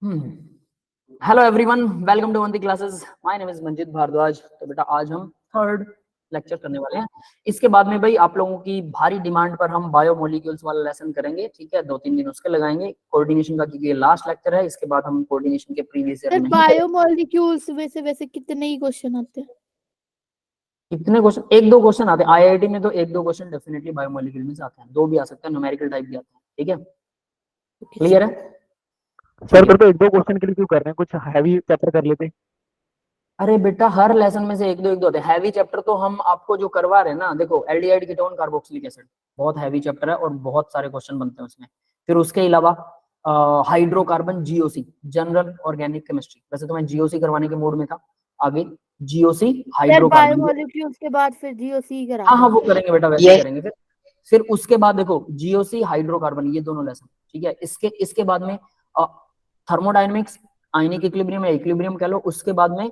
Hello everyone, welcome to Vanti classes. My name is Manjit Bhardwaj. तो बेटा आज हम थर्ड लेक्चर करने वाले हैं। इसके बाद में भाई आप लोगों की भारी डिमांड पर हम बायोमोलिक्यूल्स वाला लेसन करेंगे। ठीक है, 2-3 दिन उसके लगाएंगे कोऑर्डिनेशन का, क्योंकि ये लास्ट लेक्चर है। इसके बाद हम कोऑर्डिनेशन के प्रीवियस ईयर नहीं करेंगे। बायोमोलिक्यूल्स वैसे कितने ही क्वेश्चन आते हैं? कितने क्वेश्चन? 1-2 क्वेश्चन आते हैं आईआईटी में, तो 1-2 क्वेश्चन डेफिनेटली बायोमोलिक्यूल में से आते हैं। 2 भी आ सकते हैं, न्यूमेरिकल टाइप भी आते हैं। ठीक है, क्लियर है सर? फिर तो 1-2 क्वेश्चन के लिए क्यों कर रहे हैं, कुछ हैवी चैप्टर कर लेते। अरे बेटा, हर लेसन में से 1-2 होते हैं। हैवी चैप्टर तो हम आपको जो करवा रहे हैं ना, देखो एल्डिहाइड कीटोन कार्बोक्सिलिक एसिड बहुत हैवी चैप्टर है और बहुत सारे क्वेश्चन बनते हैं उसमें। फिर उसके अलावा hydrocarbon GOC, general organic chemistry. वैसे तो मैं जीओसी करवाने के मूड में था। आगे जीओसी हाइड्रोकार्बन, बायोमोलिक्यूल्स के बाद फिर जीओसी करा। हाँ वो करेंगे बेटा, वैसे करेंगे। फिर उसके बाद देखो जीओसी हाइड्रोकार्बन, ये दोनों लेसन। ठीक है, इसके बाद में थर्मोडायनेमिक्स, आयनिक इक्विलिब्रियम या इक्विलिब्रियम कह लो। उसके बाद में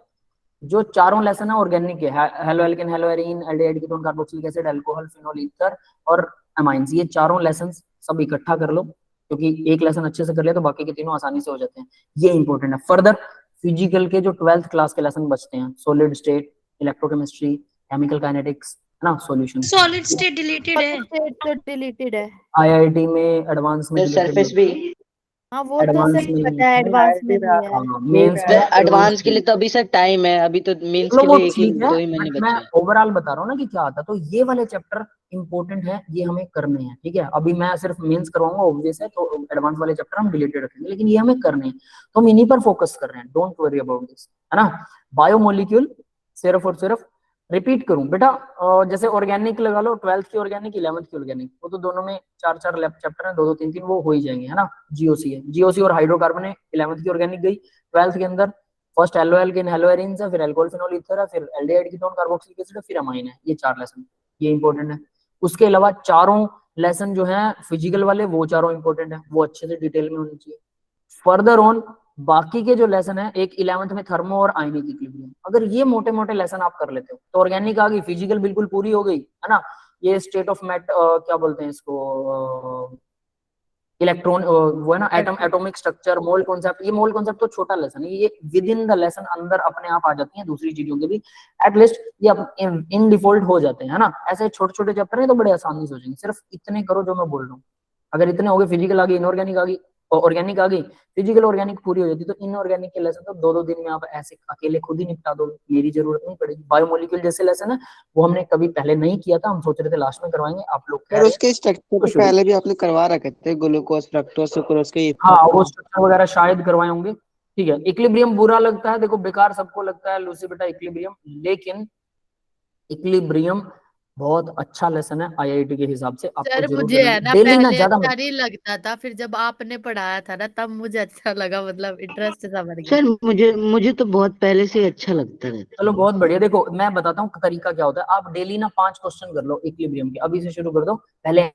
जो चारों लेसन है ऑर्गेनिक के, halo alkane, hello arene, aldehyde ketone carboxylic acid, alcohol, phenol, ether और अमाइंस, ये चारों लेसन सब इकट्ठा कर लो, क्योंकि एक लेसन अच्छे से कर लिया तो बाकी के तीनों आसानी से हो जाते हैं। ये इंपॉर्टेंट है। फर्दर फिजिकल के जो 12th क्लास के लेसन बचते हैं, solid state, electrochemistry, chemical kinetics है ना, सॉल्यूशन। सॉलिड स्टेट डिलीटेड है, तो डिलीटेड है। आईआईटी में एडवांस में सरफेस भी। हाँ वो तो एडवांस सही में पता है, एडवांस में भी है। मेंस में एडवांस के लिए तो अभी सर टाइम है, अभी तो मेंस चलो के वो लिए ठीक है, 2 ही महीने बट मैं बचे हैं। ओवरऑल बता रहा हूँ ना कि क्या आता है। तो ये वाले चैप्टर इंपॉर्टेंट है, ये हमें करने हैं। ठीक है, अभी मैं सिर्फ मेंस करवाऊंगा ऑब्वियस है, तो एडवांस वाले चैप्टर हम डिलीटेड रखेंगे, लेकिन ये हमें करने हैं तो हम इन्हीं पर फोकस कर रहे हैं। डोंट वरी अबाउट दिस, है ना। बायोमोलिक्यूल सिर्फ और सिर्फ रिपीट करूं बेटा, जैसे ऑर्गेनिक लगा लो, 12th की ऑर्गेनिक, 11th की ऑर्गेनिक, वो तो दोनों में 4-4 लैब चैप्टर है, 2-2 3-3 वो हो ही जाएंगे, है ना। जीओसी है, जीओसी और हाइड्रोकार्बन है, 11th की ऑर्गेनिक गई। 12th के अंदर first halo alkane, hello arene है, फिर अल्कोहल, फिनोल, ईथर है, फिर एल्डिहाइड कीटोन कार्बोक्सिलिक एसिड, फिर अमाइन है। ये 4 लेसन, ये इंपॉर्टेंट है। उसके अलावा चारों लेसन जो है फिजिकल वाले, वो चारों इंपॉर्टेंट है, वो अच्छे से डिटेल में होनी चाहिए। फर्दर ऑन बाकी के जो लेसन है, एक 11th में थर्मो और आयनिक इक्विलिब्रियम, अगर ये मोटे मोटे लेसन आप कर लेते हो तो ऑर्गेनिक आ गई, फिजिकल बिल्कुल पूरी हो गई, है ना। ये स्टेट ऑफ मैट, क्या बोलते हैं इसको, इलेक्ट्रॉन, वो है ना, atom, atomic structure, mole concept. ये मोल कॉन्सेप्ट तो छोटा लेसन है, ये विद इन द लेसन अंदर अपने आप आ जाती है दूसरी चीजों के भी, एटलीस्ट ये इन डिफॉल्ट हो जाते हैं, है ना। ऐसे छोटे छोटे चैप्टर है तो बड़े आसानी से हो जाएंगे। सिर्फ इतने करो जो मैं बोल रहा हूँ। अगर इतने हो गए, फिजिकल आ गई, इनऑर्गेनिक आ गई, ऑर्गेनिक आ गई, फिजिकल ऑर्गेनिक पूरी हो जाती, तो इनऑर्गेनिक के लेसन तो 2-2 दिन में आप ऐसे अकेले खुद ही निपटा दो, मेरी जरूरत नहीं पड़ेगी। बायोमोलिक्यूल जैसे लेसन है वो हमने कभी पहले नहीं किया था, हम सोच रहे थे लास्ट में करवाएंगे, आप लोग कह सर रहे उसके स्ट्रक्चर तो शुरू। पहले भी आपने करवा रखे थे, ग्लूकोज, फ्रक्टोज, सुक्रोज के। हाँ वो स्ट्रक्चर वगैरह शायद करवाए होंगे। ठीक है, इक्विलिब्रियम बुरा लगता है, देखो बेकार सबको लगता है लूसी बेटा इक्विलिब्रियम, लेकिन इक्विलिब्रियम बहुत अच्छा लेसन है आईआईटी के हिसाब से, आपको सर जरूर मुझे है ना डेली ना पहले ज्यादा अच्छा नहीं लगता था, फिर जब आपने पढ़ाया था ना तब मुझे अच्छा लगा, मतलब इंटरेस्ट सा बढ़ गया। सर मुझे तो बहुत पहले से अच्छा लगता रहता चलो है। बहुत बढ़िया। देखो मैं बताता हूँ तरीका क्या होता है। आप डेली ना 5 क्वेश्चन कर लो इक्विलिब्रियम के, अभी से शुरू कर दो। पहले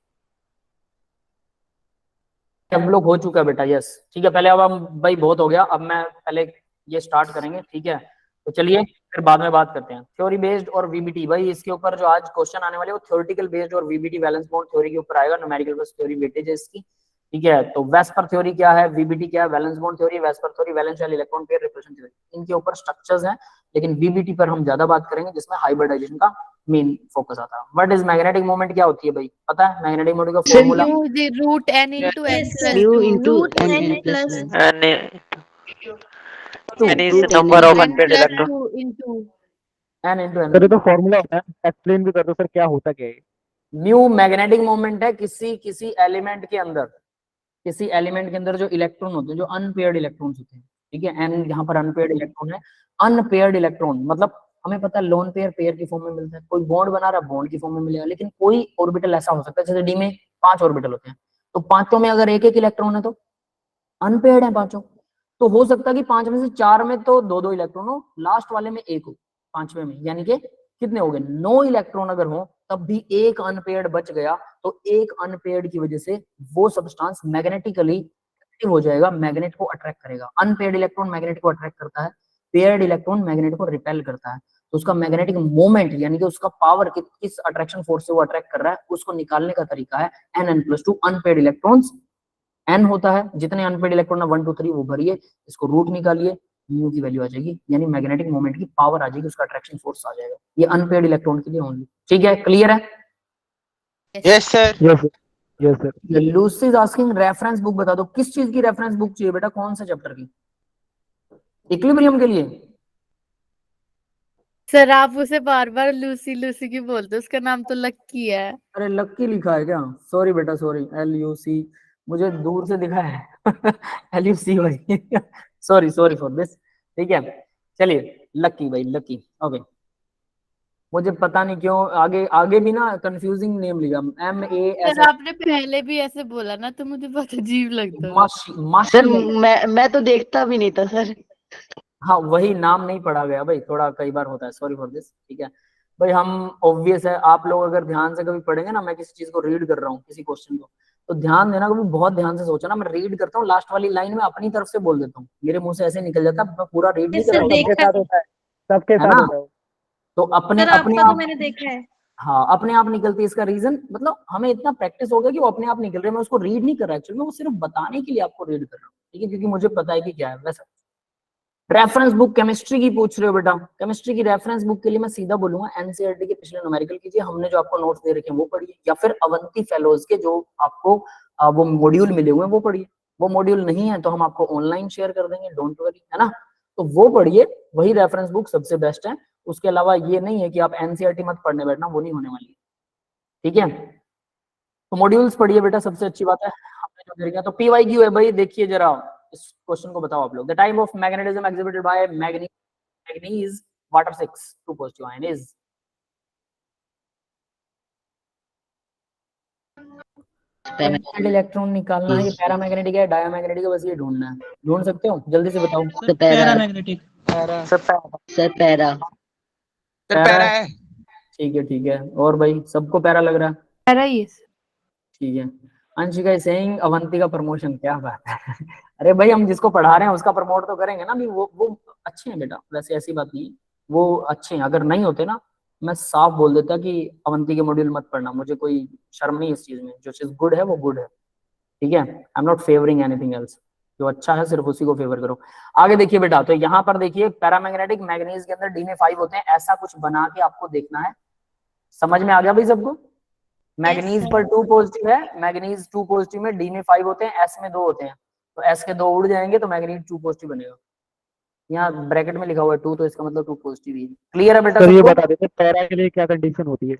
हम लोग हो चुका है बेटा, यस ठीक है। पहले अब हम भाई बहुत हो गया, अब मैं पहले ये स्टार्ट करेंगे। ठीक है, तो चलिए फिर बाद में बात करते हैं। थ्योरी बेस्ड और वीबीटी, भाई इसके ऊपर जो आज क्वेश्चन आने वाले वो थ्योरेटिकल बेस्ड और वीबीटी वैलेंस बॉन्ड थ्योरी के ऊपर आएगा। न्यूमेरिकल बस थ्योरी वेटेज है इसकी। ठीक है, तो वेस्पर थ्योरी क्या है, वीबीटी क्या है, valence bond theory, VSEPR theory, valence shell, electron pair, repulsion theory, इनके ऊपर स्ट्रक्चर्स हैं। लेकिन वीबीटी पर हम ज्यादा बात करेंगे, जिसमें हाइब्रिडाइजेशन का मेन फोकस आता है। व्हाट इज मैग्नेटिक मोमेंट, क्या होती है भाई, पता है मैग्नेटिक मोमेंट का formula? Root N into N yes plus sir, mu two into root N n N plus plus 1। N is root number n of into N unpaired plus electrons. Two into N into N. Sir ये तो formula होता है, explain भी कर दो sir, क्या होता क्या है? म्यू मैग्नेटिक मोमेंट है किसी एलिमेंट के अंदर, किसी एलिमेंट के अंदर जो इलेक्ट्रॉन होते हैं, जो अनपेयर्ड इलेक्ट्रॉन्स होते हैं। ठीक है, एन यहाँ पर अनपेयर्ड इलेक्ट्रॉन है। अनपेयर्ड इलेक्ट्रॉन मतलब हमें पता है लोन पेयर पेयर की फॉर्म में मिलता है, कोई बॉन्ड बना रहा है बॉन्ड की फॉर्म में मिलेगा, लेकिन कोई ऑर्बिटल ऐसा हो सकता है, जैसे डी में 5 ऑर्बिटल होते हैं, तो पांचों में अगर एक एक इलेक्ट्रॉन है तो अनपेयर्ड है पांचों। तो हो सकता है कि 5 में से 4 में तो 2-2 इलेक्ट्रॉन हो, लास्ट वाले में 1 हो, 5वें में, यानी कि कितने हो गए, 9 इलेक्ट्रॉन अगर हो तब भी एक अनपेयर्ड बच गया, तो एक अनपेयर्ड की वजह से वो सब्सटेंस मैग्नेटिकली एक्टिव हो जाएगा, मैग्नेट को अट्रैक्ट करेगा। अनपेयर्ड इलेक्ट्रॉन मैग्नेट को अट्रैक्ट करता है, पेयर्ड इलेक्ट्रॉन मैग्नेट को रिपेल करता है। तो उसका मैग्नेटिक मोमेंट यानी कि उसका पावर किस अट्रैक्शन फोर्स से वो अट्रैक्ट कर रहा है, उसको निकालने का तरीका है Nn+2 अनपेयर्ड इलेक्ट्रॉन्स n होता है, जितने अनपेड इलेक्ट्रॉन है 1 2 3 वो भरिए, इसको रूट निकालिए, म्यू की वैल्यू आ जाएगी, यानी मैग्नेटिक मोमेंट की पावर आ जाएगी, उसका अट्रैक्शन फोर्स आ जाएगा। ये अनपेड इलेक्ट्रॉन के लिए ओनली, ठीक है, क्लियर है? Yes sir. Yes yes sir. Lucy is asking reference book बता दो, किस चीज की रेफरेंस बुक चाहिए बेटा, कौन से चैप्टर की? इक्विलिब्रियम के लिए? सर आप उसे बार बार लूसी लूसी क्यों बोलते हो, उसका नाम तो लक्की है। अरे लक्की लिखा है क्या? सॉरी बेटा सॉरी, LUC मुझे दूर से दिखा है LUC भाई सॉरी सॉरी फॉर दिस, ठीक है, चलिए लक्की भाई, लक्की, ओके। मुझे पता नहीं क्यों आगे आगे भी ना कंफ्यूजिंग नेम लिखा, MAS। सर आपने पहले भी ऐसे बोला ना, तो मुझे बहुत अजीब लगता है। माशी सर मैं तो देखता भी नहीं था सर। हाँ वही नाम नहीं पढ़ा गया भाई, थोड़ा कई बार होता है, सॉरी फॉर दिस, ठीक है भाई। हम ऑब्वियस है, आप लोग अगर ध्यान से कभी पढ़ेंगे ना, मैं किसी चीज को रीड कर रहा हूँ किसी क्वेश्चन को, तो ध्यान देना, कभी बहुत ध्यान से सोचना, मैं रीड करता हूँ लास्ट वाली लाइन में अपनी तरफ से बोल देता हूँ, मेरे मुंह से ऐसे निकल जाता है, मैं पूरा रीड नहीं कर रहा सबके हूँ, साथ होता है, सबके है साथ ना? होता है। तो अपने सर अपने आपका तो आप, मैंने देखा है। हाँ अपने आप निकलती है, इसका रीजन मतलब हमें इतना प्रैक्टिस हो गया कि वो अपने आप निकल रहे हैं, मैं उसको रीड नहीं कर रहा एक्चुअली, मैं वो सिर्फ बताने के लिए आपको रीड कर रहा हूँ, ठीक है, क्योंकि मुझे पता है कि क्या है वैसा। रेफरेंस बुक केमिस्ट्री की पूछ रहे हो बेटा, केमिस्ट्री की रेफरेंस बुक के लिए मैं सीधा बोलूंगा एनसीईआरटी के पिछले न्यूमेरिकल कीजिए, हमने जो आपको नोट्स दे रखे हैं वो पढ़िए, या फिर अवंती फेलोज के जो आपको वो मॉड्यूल मिले हुए हैं वो पढ़िए। वो मॉड्यूल नहीं है तो हम आपको ऑनलाइन शेयर कर देंगे, डोंट वरी, है ना? तो वो पढ़िए, वही रेफरेंस बुक सबसे बेस्ट है। उसके अलावा ये नहीं है कि आप एनसीईआरटी मत पढ़ने बैठना, वो नहीं होने वाली है, ठीक है? तो मॉड्यूल्स पढ़िए बेटा, सबसे अच्छी बात है, हमने जो दे रखा है। तो पीवाईक्यू है भाई, देखिए जरा इस क्वेश्चन को बताओ आप लोग। The type of magnetism exhibited by manganese water 6 two positive ion is. Magnetic electron निकालना है, ये पैरामैग्नेटिक है डायमैग्नेटिक है, बस ये ढूंढना है। ढूंढ सकते हो? जल्दी से बताओ। Sir para paramagnetic. Sir para sir para है। ठीक है, और भाई सबको पैरा लग रहा है? पैरा ही है सर। ठीक है, अंशिका इज सेइंग अवंती का प्रमोशन, क्या बात है अरे भाई हम जिसको पढ़ा रहे हैं उसका प्रमोट तो करेंगे ना भी, वो अच्छे हैं बेटा, वैसे ऐसी बात नहीं है, वो अच्छे हैं, अगर नहीं होते ना मैं साफ बोल देता कि अवंती के मॉड्यूल मत पढ़ना, मुझे कोई शर्म नहीं इस चीज में, जो चीज गुड है वो गुड है, ठीक है, I am not favouring anything else, जो अच्छा है सिर्फ उसी को फेवर करो। आगे देखिए बेटा, तो यहाँ पर देखिए पैरामैग्नेटिक मैग्नीज के अंदर डी में 5 होते हैं, ऐसा कुछ बना के आपको देखना है, समझ में आ गया भाई सबको? मैग्नीज पर 2 पॉजिटिव है, मैग्नीज 2 पॉजिटिव में, डी में 5 होते हैं, एस में 2 होते हैं, तो एस के 2 उड़ जाएंगे तो मैग्नीज 2 पॉजिटिव बनेगा। यहाँ ब्रैकेट में लिखा हुआ है 2, तो इसका मतलब 2 पॉजिटिव ही है। क्लियर है बेटा सर ये सबको? बता देते पैरा के लिए क्या कंडीशन होती है?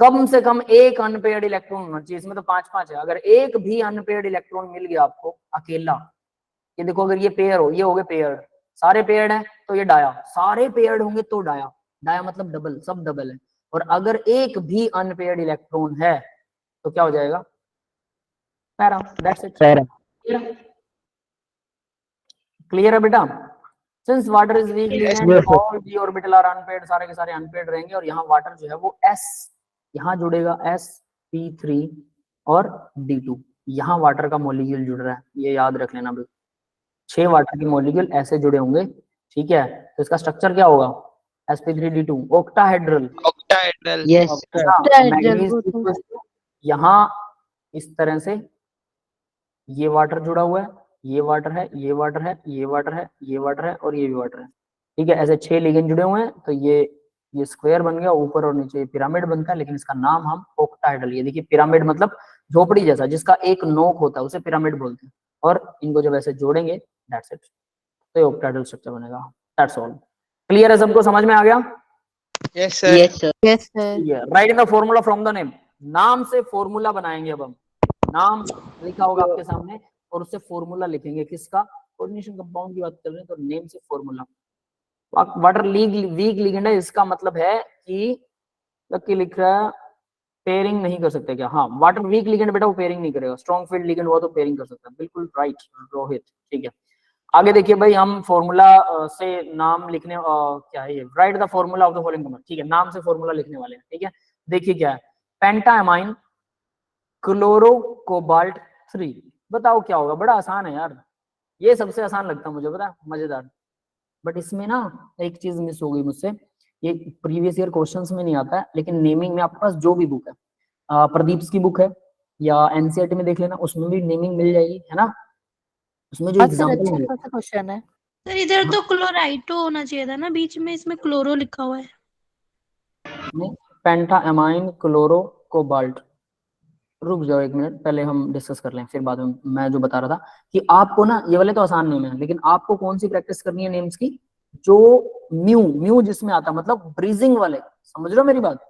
कम से कम एक अनपेयर्ड इलेक्ट्रॉन होना चाहिए, इसमें तो 5-5 है, अगर एक भी अनपेयर्ड इलेक्ट्रॉन मिल गया आपको अकेला, ये देखो अगर ये पेयर हो, ये हो गए पेयर्ड, सारे पेयर्ड हैं तो ये डाया, सारे पेयर्ड होंगे तो डाया, डाया मतलब डबल, सब डबल है, और अगर एक भी अनपेयर्ड इलेक्ट्रॉन है तो क्या हो जाएगा? Para, that's it. Para. Clear है बेटा? Since water is weak ligand, Yes, sir. All D orbital are unpaired, सारे के सारे अनपेयर्ड रहेंगे, और यहाँ वाटर जो है वो s, यहाँ जुड़ेगा sp3 और d2, यहाँ वाटर का मॉलिक्यूल जुड़ रहा है, ये याद रख लेना भाई, 6 वाटर के मॉलिक्यूल ऐसे जुड़े होंगे, ठीक है, तो इसका स्ट्रक्चर क्या होगा? sp3d2 octahedral, octahedral. Yes manganese यहाँ इस तरह से, ये वाटर जुड़ा हुआ है, ये वाटर है, ये वाटर है, ये वाटर है, ये वाटर है, और ये भी वाटर है, ठीक है, ऐसे 6 लिगेंड जुड़े हुए हैं, तो ये स्क्वायर बन गया, ऊपर और नीचे पिरामिड बनता है, लेकिन इसका नाम हम ऑक्टाहेड्रल, ये देखिए पिरामिड मतलब झोपड़ी जैसा, जिसका एक नोक होता है उसे पिरामिड बोलते हैं, और इनको जब ऐसे जोड़ेंगे दैट्स इट, तो ये ऑक्टाहेड्रल स्ट्रक्चर बनेगा, दैट्स ऑल। क्लियर है सबको, समझ में आ गया? Yes sir. Yes sir yes sir. Right in the formula from the name, नाम से फॉर्मूला बनाएंगे, अब हम नाम लिखा होगा आपके सामने और उससे फॉर्मूला लिखेंगे, किसका? कोऑर्डिनेशन कंपाउंड की बात कर रहे हैं तो नेम से फॉर्मूला। वाटर वीक लिगेंड है, इसका मतलब है कि लकी लिख रहा है पेयरिंग नहीं कर सकते क्या? हाँ, वाटर वीक लिगेंड बेटा वो पेयरिंग नहीं करेगा, स्ट्रॉन्ग फील्ड लिगेंड हुआ तो पेयरिंग कर सकता है, बिल्कुल राइट रोहित, ठीक है। आगे देखिए भाई, हम फॉर्मूला से नाम लिखने, क्या है ये, right the formula of the following compound, ठीक है, नाम से फॉर्मूला लिखने वाले हैं, ठीक है। देखिए क्या है, पेंटामाइन क्लोरो कोबाल्ट 3, बताओ क्या होगा? बड़ा आसान है यार, ये सबसे आसान लगता है मुझे, पता है, मजेदार, बट इसमें ना एक चीज मिस हो गई मुझसे, ये प्रीवियस ईयर क्वेश्चंस में नहीं आता है, लेकिन नेमिंग में आपके पास जो भी बुक है, प्रदीप की बुक है, या एनसीईआरटी में देख लेना, उसमें भी नेमिंग मिल जाएगी, है ना, उसमें जो हाँ सर, एग्जाम्पल अच्छा खासा क्वेश्चन है। सर इधर तो क्लोराइटो होना चाहिए था ना बीच में, इसमें क्लोरो लिखा हुआ है। पेंटा एमाइन क्लोरो कोबाल्ट। रुक जाओ एक मिनट, पहले हम डिस्कस कर लें, फिर बाद में मैं जो बता रहा था कि आपको ना ये वाले तो आसान नेम है, लेकिन आपको कौन सी प्रैक्टिस करनी है नेम्स की, जो म्यू म्यू जिसमें आता, मतलब ब्रीजिंग वाले, समझ रहे हो मेरी बात,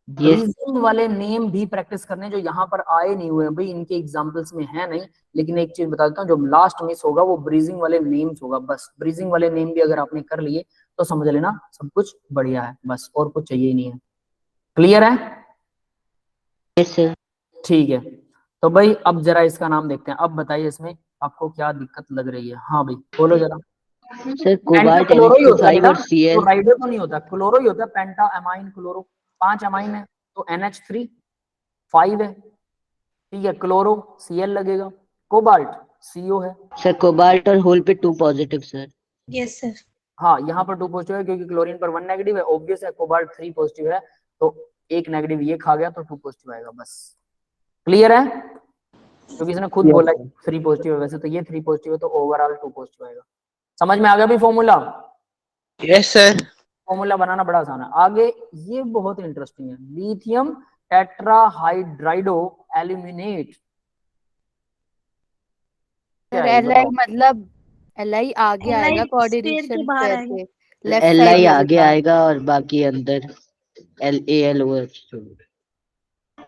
ब्रीजिंग वाले नेम भी प्रैक्टिस करने, जो यहाँ पर आए नहीं हुए भाई, इनके एग्जांपल्स में है नहीं, लेकिन एक चीज बता देता हूँ, जो लास्ट मिस होगा वो ब्रीजिंग वाले नेम्स होगा, बस ब्रीजिंग वाले नेम भी अगर आपने कर लिए तो समझ लेना सब कुछ बढ़िया है, बस और कुछ चाहिए ही नहीं है। क्लियर है? Yes sir. ठीक है, तो भाई अब जरा इसका नाम देखते हैं, अब बताइए इसमें आपको क्या दिक्कत लग रही है। हाँ भाई बोलो जरा। सर कोबाल्ट क्लोरो ही होता है NH2 बेटा, और Cl। तो राइडो तो नहीं होता, क्लोरो ही होता है, पेंटा अमाइन क्लोरो, 5 अमाइन है तो NH3 5 है, ठीक है, क्लोरो Cl लगेगा, कोबाल्ट CO है। सर कोबाल्ट और होल पे 2 पॉजिटिव सर। Yes sir. हाँ यहाँ पर 2 पॉजिटिव है क्योंकि क्लोरीन पर 1 नेगेटिव है, ऑब्वियस है, कोबाल्ट 3 पॉजिटिव है, तो एक नेगेटिव ये खा गया तो 2 पॉजिटिव आएगा, बस। क्लियर है? क्योंकि इसने खुद बोला 3 पॉजिटिव है, वैसे तो ये 3 पॉजिटिव है तो ओवरऑल 2 पॉजिटिव आएगा। समझ में आ गया भी फॉर्मूला? Yes sir. फॉर्मूला बनाना बड़ा आसान है। आगे ये बहुत इंटरेस्टिंग है, लिथियम टेट्राहाइड्राइडो एल्यूमिनेट। सर Li मतलब Li आगे Li आएगा स्फीयर कोऑर्डिनेशन के बाहर स्क्वायर आएगा। के लेफ्ट साइड Li आगे लगेगा, आएगा और बाकी अंदर LaLOH।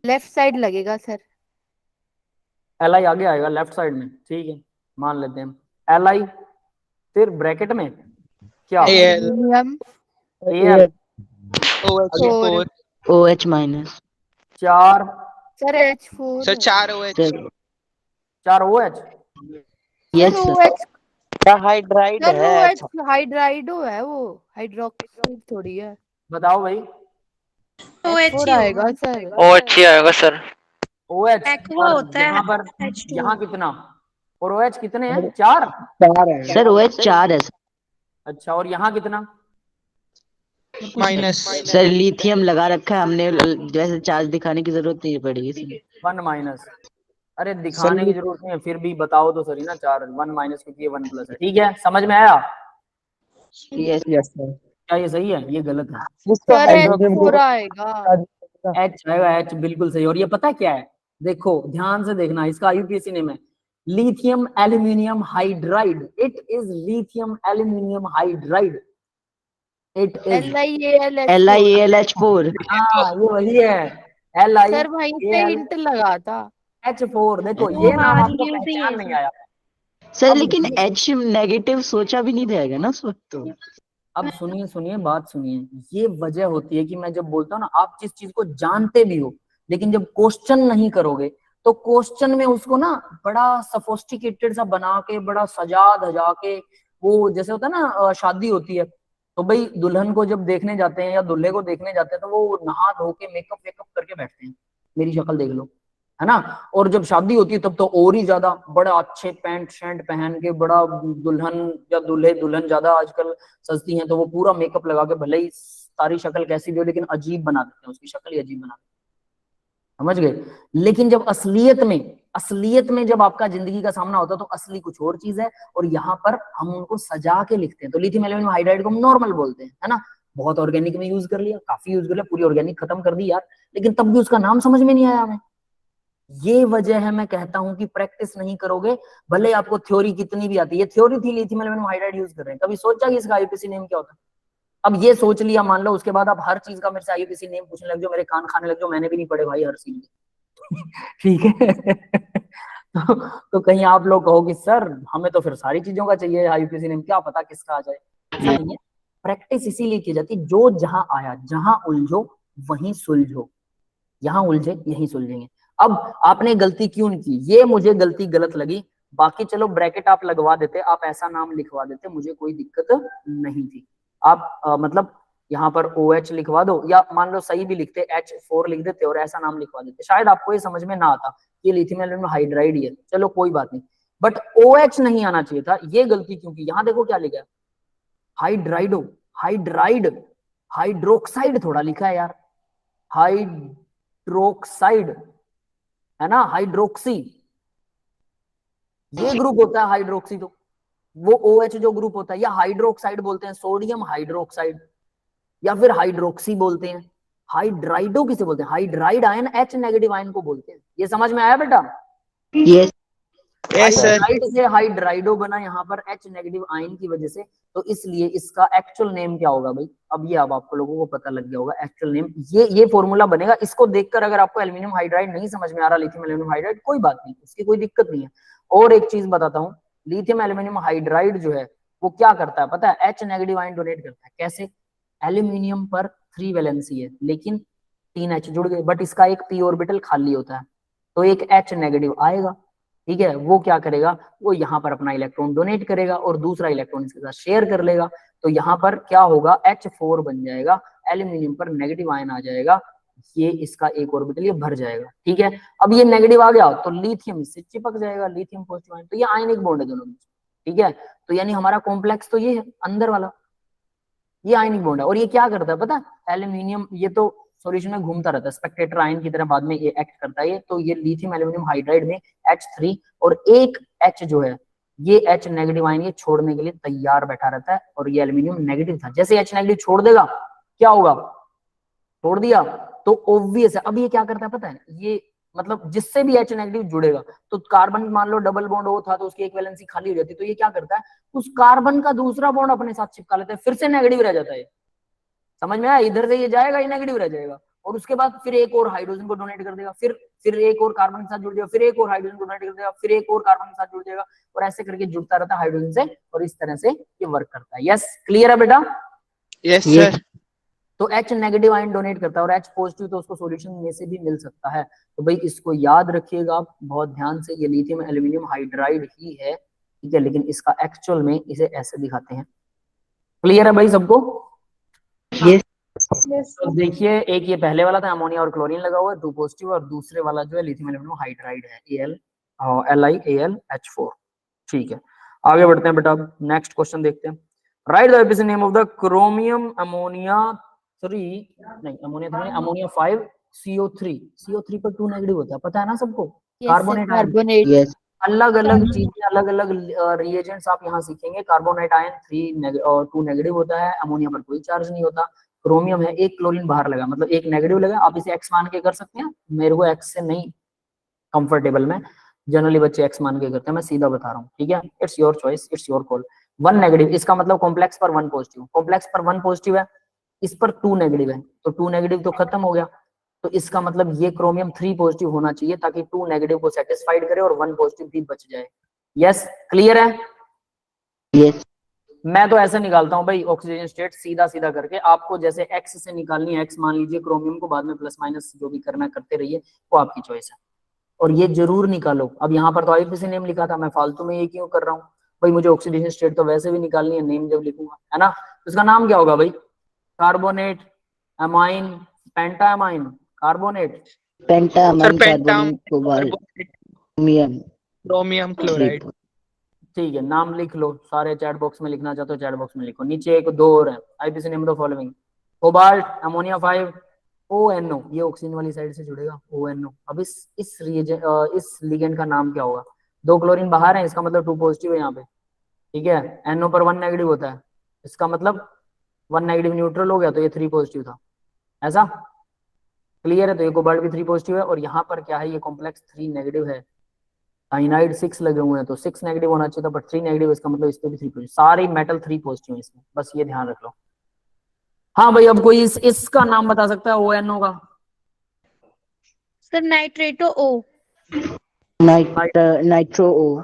लेफ्ट साइड लगेगा सर। Li आगे आएगा लेफ्ट साइड में, ठीक है, मान लेते हैं Li, फिर ब्रैकेट में क्या, Al aluminium Al, OH4 OH minus. 4 sir H4 sir 4 OH sir 4 OH, yes sir sir. OH hydride sir है। OH हाइड्राइडो है, वो हाइड्रोक्साइड थोड़ी है। बताओ भाई। OH H4 ही आएगा होगा। सर। OH ही आएगा सर। OH एक्वा और होता है यहाँ पर H2। यहाँ कितना, और OH कितने हैं, 4। सर OH 4 है सर। अच्छा, और यहाँ कितना, माइनस। सर लिथियम लगा रखा है हमने, जैसे चार्ज दिखाने की जरूरत नहीं पड़ेगी सर। 1 माइनस। अरे दिखाने की जरूरत नहीं है, फिर भी बताओ तो सही ना, 4 1 माइनस क्योंकि ये 1 प्लस है, ठीक है, समझ में आया? Yes sir. क्या ये सही है? ये गलत है, सर H4 आएगा। H आएगा, H बिल्कुल सही। और ये पता क्या है, देखो ध्यान से देखना, इसका IUPAC नेम है lithium aluminium hydride, it is lithium aluminium hydride, it is LiAlH4। हाँ ये वही है, सर वहीं से हिंट लगा था। LiAlH4। देखो वो ये नाम हाँ आपको ये सही पहचान है नहीं सर। आया। सर अब लेकिन H नेगेटिव सोचा भी नहीं जाएगा ना उस वक्त तो। अब सुनिए सुनिए बात सुनिए, ये वजह होती है कि मैं जब बोलता हूँ ना, आप जिस चीज को जानते भी हो लेकिन जब क्वेश्चन नहीं करोगे तो क्वेश्चन में उसको ना बड़ा सफोस्टिकेटेड सा बना के, बड़ा सजा धजा के, वो जैसे होता है ना, शादी होती है तो भाई दुल्हन को जब देखने जाते हैं या दूल्हे को देखने जाते हैं तो वो नहा धो के मेकअप वेकअप करके बैठते हैं, मेरी शक्ल देख लो, है ना। और जब शादी होती है तब तो और ही ज्यादा बड़ा अच्छे पैंट शर्ट पहन के, बड़ा दुल्हन या दूल्हे, दुल्हन ज्यादा आजकल सस्ती हैं तो वो पूरा मेकअप लगा के, भले ही सारी शक्ल कैसी भी हो लेकिन अजीब बना देते हैं, उसकी शक्ल ही अजीब बना देते हैं, समझ गए। लेकिन जब असलियत में जब आपका जिंदगी का सामना होता है तो असली कुछ और चीज है, और यहाँ पर हम उनको सजा के लिखते हैं। तो लिथियम एल्यूमिनियम हाइड्राइड को हम नॉर्मल बोलते हैं, है ना, बहुत ऑर्गेनिक में यूज कर लिया, काफी यूज कर लिया, पूरी ऑर्गेनिक खत्म कर दी यार, लेकिन तब भी उसका नाम समझ में नहीं आया हमें। ये वजह है, मैं कहता हूं कि प्रैक्टिस नहीं करोगे भले आपको थ्योरी कितनी भी आती है। ये थ्योरी थी, लिथियम एल्यूमिनियम हाइड्राइड यूज कर रहे हैं, कभी सोचा कि इसका IUPAC नेम क्या होता है? अब ये सोच लिया मान लो, उसके बाद आप हर चीज का मेरे से IUPAC नेम पूछने लग जाओ, मेरे कान खाने लग जाओ, मैंने भी नहीं पढ़े भाई हर चीज ठीक है तो कहीं आप लोग कहो कि सर हमें तो फिर सारी चीजों का चाहिए IUPAC नेम, क्या पता किसका आ जाए। ऐसा नहीं है, प्रैक्टिस इसीलिए की जाती, जो जहां आया, जहां उलझो वहीं सुलझो, यहां उलझे यहीं सुलझेंगे। अब आपने गलती क्यों नहीं की, ये मुझे गलती गलत लगी, बाकी चलो ब्रैकेट आप लगवा देते, आप ऐसा नाम लिखवा देते, मुझे कोई दिक्कत नहीं थी। आप मतलब यहाँ पर OH लिखवा दो, या मान लो सही भी लिखते H4 लिख देते और ऐसा नाम लिखवा देते, शायद आपको ये समझ में ना आता ये लिथियम एल्यूमिनियम हाइड्राइड है, चलो कोई बात नहीं, बट OH नहीं आना चाहिए था, ये गलती क्यों की। यहाँ देखो क्या लिखा है, हाइड्राइडो, हाइड्राइड, हाइड्रोक्साइड थोड़ा लिखा है यार, हाइड्रोक्साइड, है ना, हाइड्रोक्सी, ये ग्रुप होता है हाइड्रोक्सी। तो वो OH जो ग्रुप होता है, या हाइड्रोक्साइड बोलते हैं, सोडियम हाइड्रोक्साइड, या फिर हाइड्रोक्सी बोलते हैं। हाइड्राइडो किसे बोलते हैं? Hydride ion H negative ion को बोलते हैं। ये समझ में आया बेटा? Yes Yes, sir. हाइड्राइड से हाइड्राइडो बना यहाँ पर H नेगेटिव आयन की वजह से। तो इसलिए इसका एक्चुअल नेम क्या होगा भाई? अब ये अब आपको लोगों को पता लग गया होगा एक्चुअल नेम। ये फॉर्मूला बनेगा। इसको देखकर अगर आपको एल्यूमिनियम हाइड्राइड नहीं समझ में आ रहा, लिथियम एल्यूमिनियम हाइड्राइड, कोई बात नहीं, उसकी कोई दिक्कत नहीं है। और एक चीज बताता हूँ, लिथियम एल्यूमिनियम हाइड्राइड जो है वो क्या करता है पता है? H नेगेटिव आयन डोनेट करता है। कैसे? एल्यूमिनियम पर 3 वैलेंसी है, लेकिन 3 H जुड़ गए, बट इसका एक p ऑर्बिटल खाली होता है, तो एक H नेगेटिव आएगा। ठीक है, वो क्या करेगा? वो यहाँ पर अपना इलेक्ट्रॉन डोनेट करेगा और दूसरा इलेक्ट्रॉन इसके साथ शेयर कर लेगा। तो यहाँ पर क्या होगा? H4 बन जाएगा, एल्यूमिनियम पर नेगेटिव आयन आ जाएगा, ये इसका एक ऑर्बिटल ये भर जाएगा। ठीक है, अब ये नेगेटिव आ गया तो लिथियम इससे चिपक जाएगा, लिथियम पॉजिटिव आयन। तो ये आयनिक बॉन्ड है दोनों बीच। ठीक है, तो यानी हमारा कॉम्प्लेक्स तो ये है अंदर वाला, ये आयनिक बॉन्ड है। और ये क्या करता है पता है? एल्यूमिनियम, ये तो सॉल्यूशन में घूमता रहता है, स्पेक्टेटर आयन की तरह बाद में ये एक्ट करता है। तो ये लिथियम एल्यूमिनियम हाइड्राइड में H3 और एक H जो है ये H नेगेटिव आयन ये छोड़ने के लिए तैयार बैठा रहता है। और ये एल्यूमिनियम नेगेटिव था, जैसे H नेगेटिव छोड़ देगा क्या होगा? छोड़ दिया तो ऑब्वियस है। अब ये क्या करता है पता है? ये मतलब जिससे भी H नेगेटिव जुड़ेगा, तो कार्बन मान लो डबल बॉन्ड हो था तो उसकी एक वैलेंसी खाली हो जाती, तो ये क्या करता है? उस कार्बन का दूसरा बॉन्ड अपने साथ चिपका लेता है, फिर से नेगेटिव रह जाता है। समझ में आया? इधर से ये जाएगा, ये नेगेटिव रह जाएगा, और उसके बाद फिर एक और हाइड्रोजन को डोनेट कर देगा, फिर एक और कार्बन के साथ जुड़ जाएगा, फिर एक और हाइड्रोजन को डोनेट कर देगा, फिर एक और कार्बन के साथ जुड़ जाएगा, और ऐसे करके जुड़ता रहता है हाइड्रोजन से, और इस तरह से ये वर्क करता है। यस, क्लियर है बेटा? Yes, Yes. sir. तो H नेगेटिव आयन डोनेट करता है और H पॉजिटिव तो उसको सॉल्यूशन में से भी मिल सकता है। तो भाई इसको याद रखिएगा आप बहुत ध्यान से, ये लिथियम एल्यूमिनियम हाइड्राइड ही है। ठीक है, लेकिन इसका एक्चुअल में इसे ऐसे दिखाते हैं। क्लियर है भाई सबको? यस तो देखिए, एक ये पहले वाला था अमोनिया और क्लोरीन लगा हुआ है 2 पॉजिटिव, और दूसरे वाला जो है लिथियम एल्यूमिनियम हाइड्राइड है AlLiAlH4। ठीक है, आगे बढ़ते हैं बेटा, नेक्स्ट क्वेश्चन देखते हैं। Write the IUPAC name of the chromium ammonia 5 CO3 पर 2 नेगेटिव होता है, पता है ना सबको? Carbonate ion, carbonate. यस अलग अलग चीजें, अलग अलग रिएजेंट्स आप यहाँ सीखेंगे। कार्बोनेट आयन 3 और 2 नेगेटिव होता है, अमोनिया पर कोई चार्ज नहीं होता। क्रोमियम है, एक क्लोरीन बाहर लगा, मतलब एक नेगेटिव लगा, आप इसे X मान के कर सकते हैं। मेरे को X से नहीं कंफर्टेबल में, जनरली बच्चे X मान के करते हैं, मैं सीधा बता रहा हूँ। ठीक है, it's your choice, it's your call. 1 negative, इसका मतलब कॉम्प्लेक्स पर 1 पॉजिटिव, कॉम्प्लेक्स पर 1 पॉजिटिव है, इस पर 2 नेगेटिव है, तो 2 नेगेटिव तो खत्म हो गया। तो इसका मतलब ये क्रोमियम 3 पॉजिटिव होना चाहिए, ताकि 2 नेगेटिव को सेटिस्फाइड करे और 1 पॉजिटिव भी बच जाए। यस, क्लियर है? यस मैं तो ऐसे निकालता हूं भाई ऑक्सीजन स्टेट सीधा सीधा करके, आपको जैसे X से निकालनी है X मान लीजिए, क्रोमियम को बाद में प्लस माइनस जो भी करना करते रहिए, वो आपकी चॉइस है। और ये जरूर निकालो। अब यहाँ पर तो आईपीसी नेम लिखा था, मैं फालतू में ये क्यों कर रहा हूँ भाई? मुझे ऑक्सीडेशन स्टेट तो वैसे भी निकालनी है, नेम जब लिखूंगा, है ना? तो इसका नाम क्या होगा भाई? Carbonate, amine, penta amine, carbonate, pentamine पेंटाम carbonate cobalt chromium chromium chloride. ठीक है, नाम लिख लो सारे, चैट बॉक्स में लिखना चाहते हो चैट बॉक्स में लिखो। नीचे 1 2 और है, IPC name the following. Cobalt, ammonia 5, ONO, ये ऑक्सीजन वाली साइड से जुड़ेगा, ONO। अब इस लिगेंड का नाम क्या होगा? 2 क्लोरीन बाहर है, इसका मतलब 2 पॉजिटिव है यहाँ पे। ठीक है, NO पर 1 नेगेटिव होता है, इसका मतलब 1 नेगेटिव न्यूट्रल हो गया, तो ये 3 पॉजिटिव था। ऐसा क्लियर है? तो ये कोबाल्ट भी 3 पॉजिटिव है, और यहाँ पर क्या है? ये कॉम्प्लेक्स 3 नेगेटिव है, साइनाइड 6 लगे हुए हैं, तो 6 नेगेटिव होना चाहिए था, बट 3 नेगेटिव, इसका मतलब इस पे भी 3 पॉजिटिव, सारी मेटल 3 पॉजिटिव है इसमें, बस ये ध्यान रख लो। हाँ भाई, अब कोई इसका नाम बता सकता है ONO का? सर नाइट्रेटो ओ। नाइट्रो ओ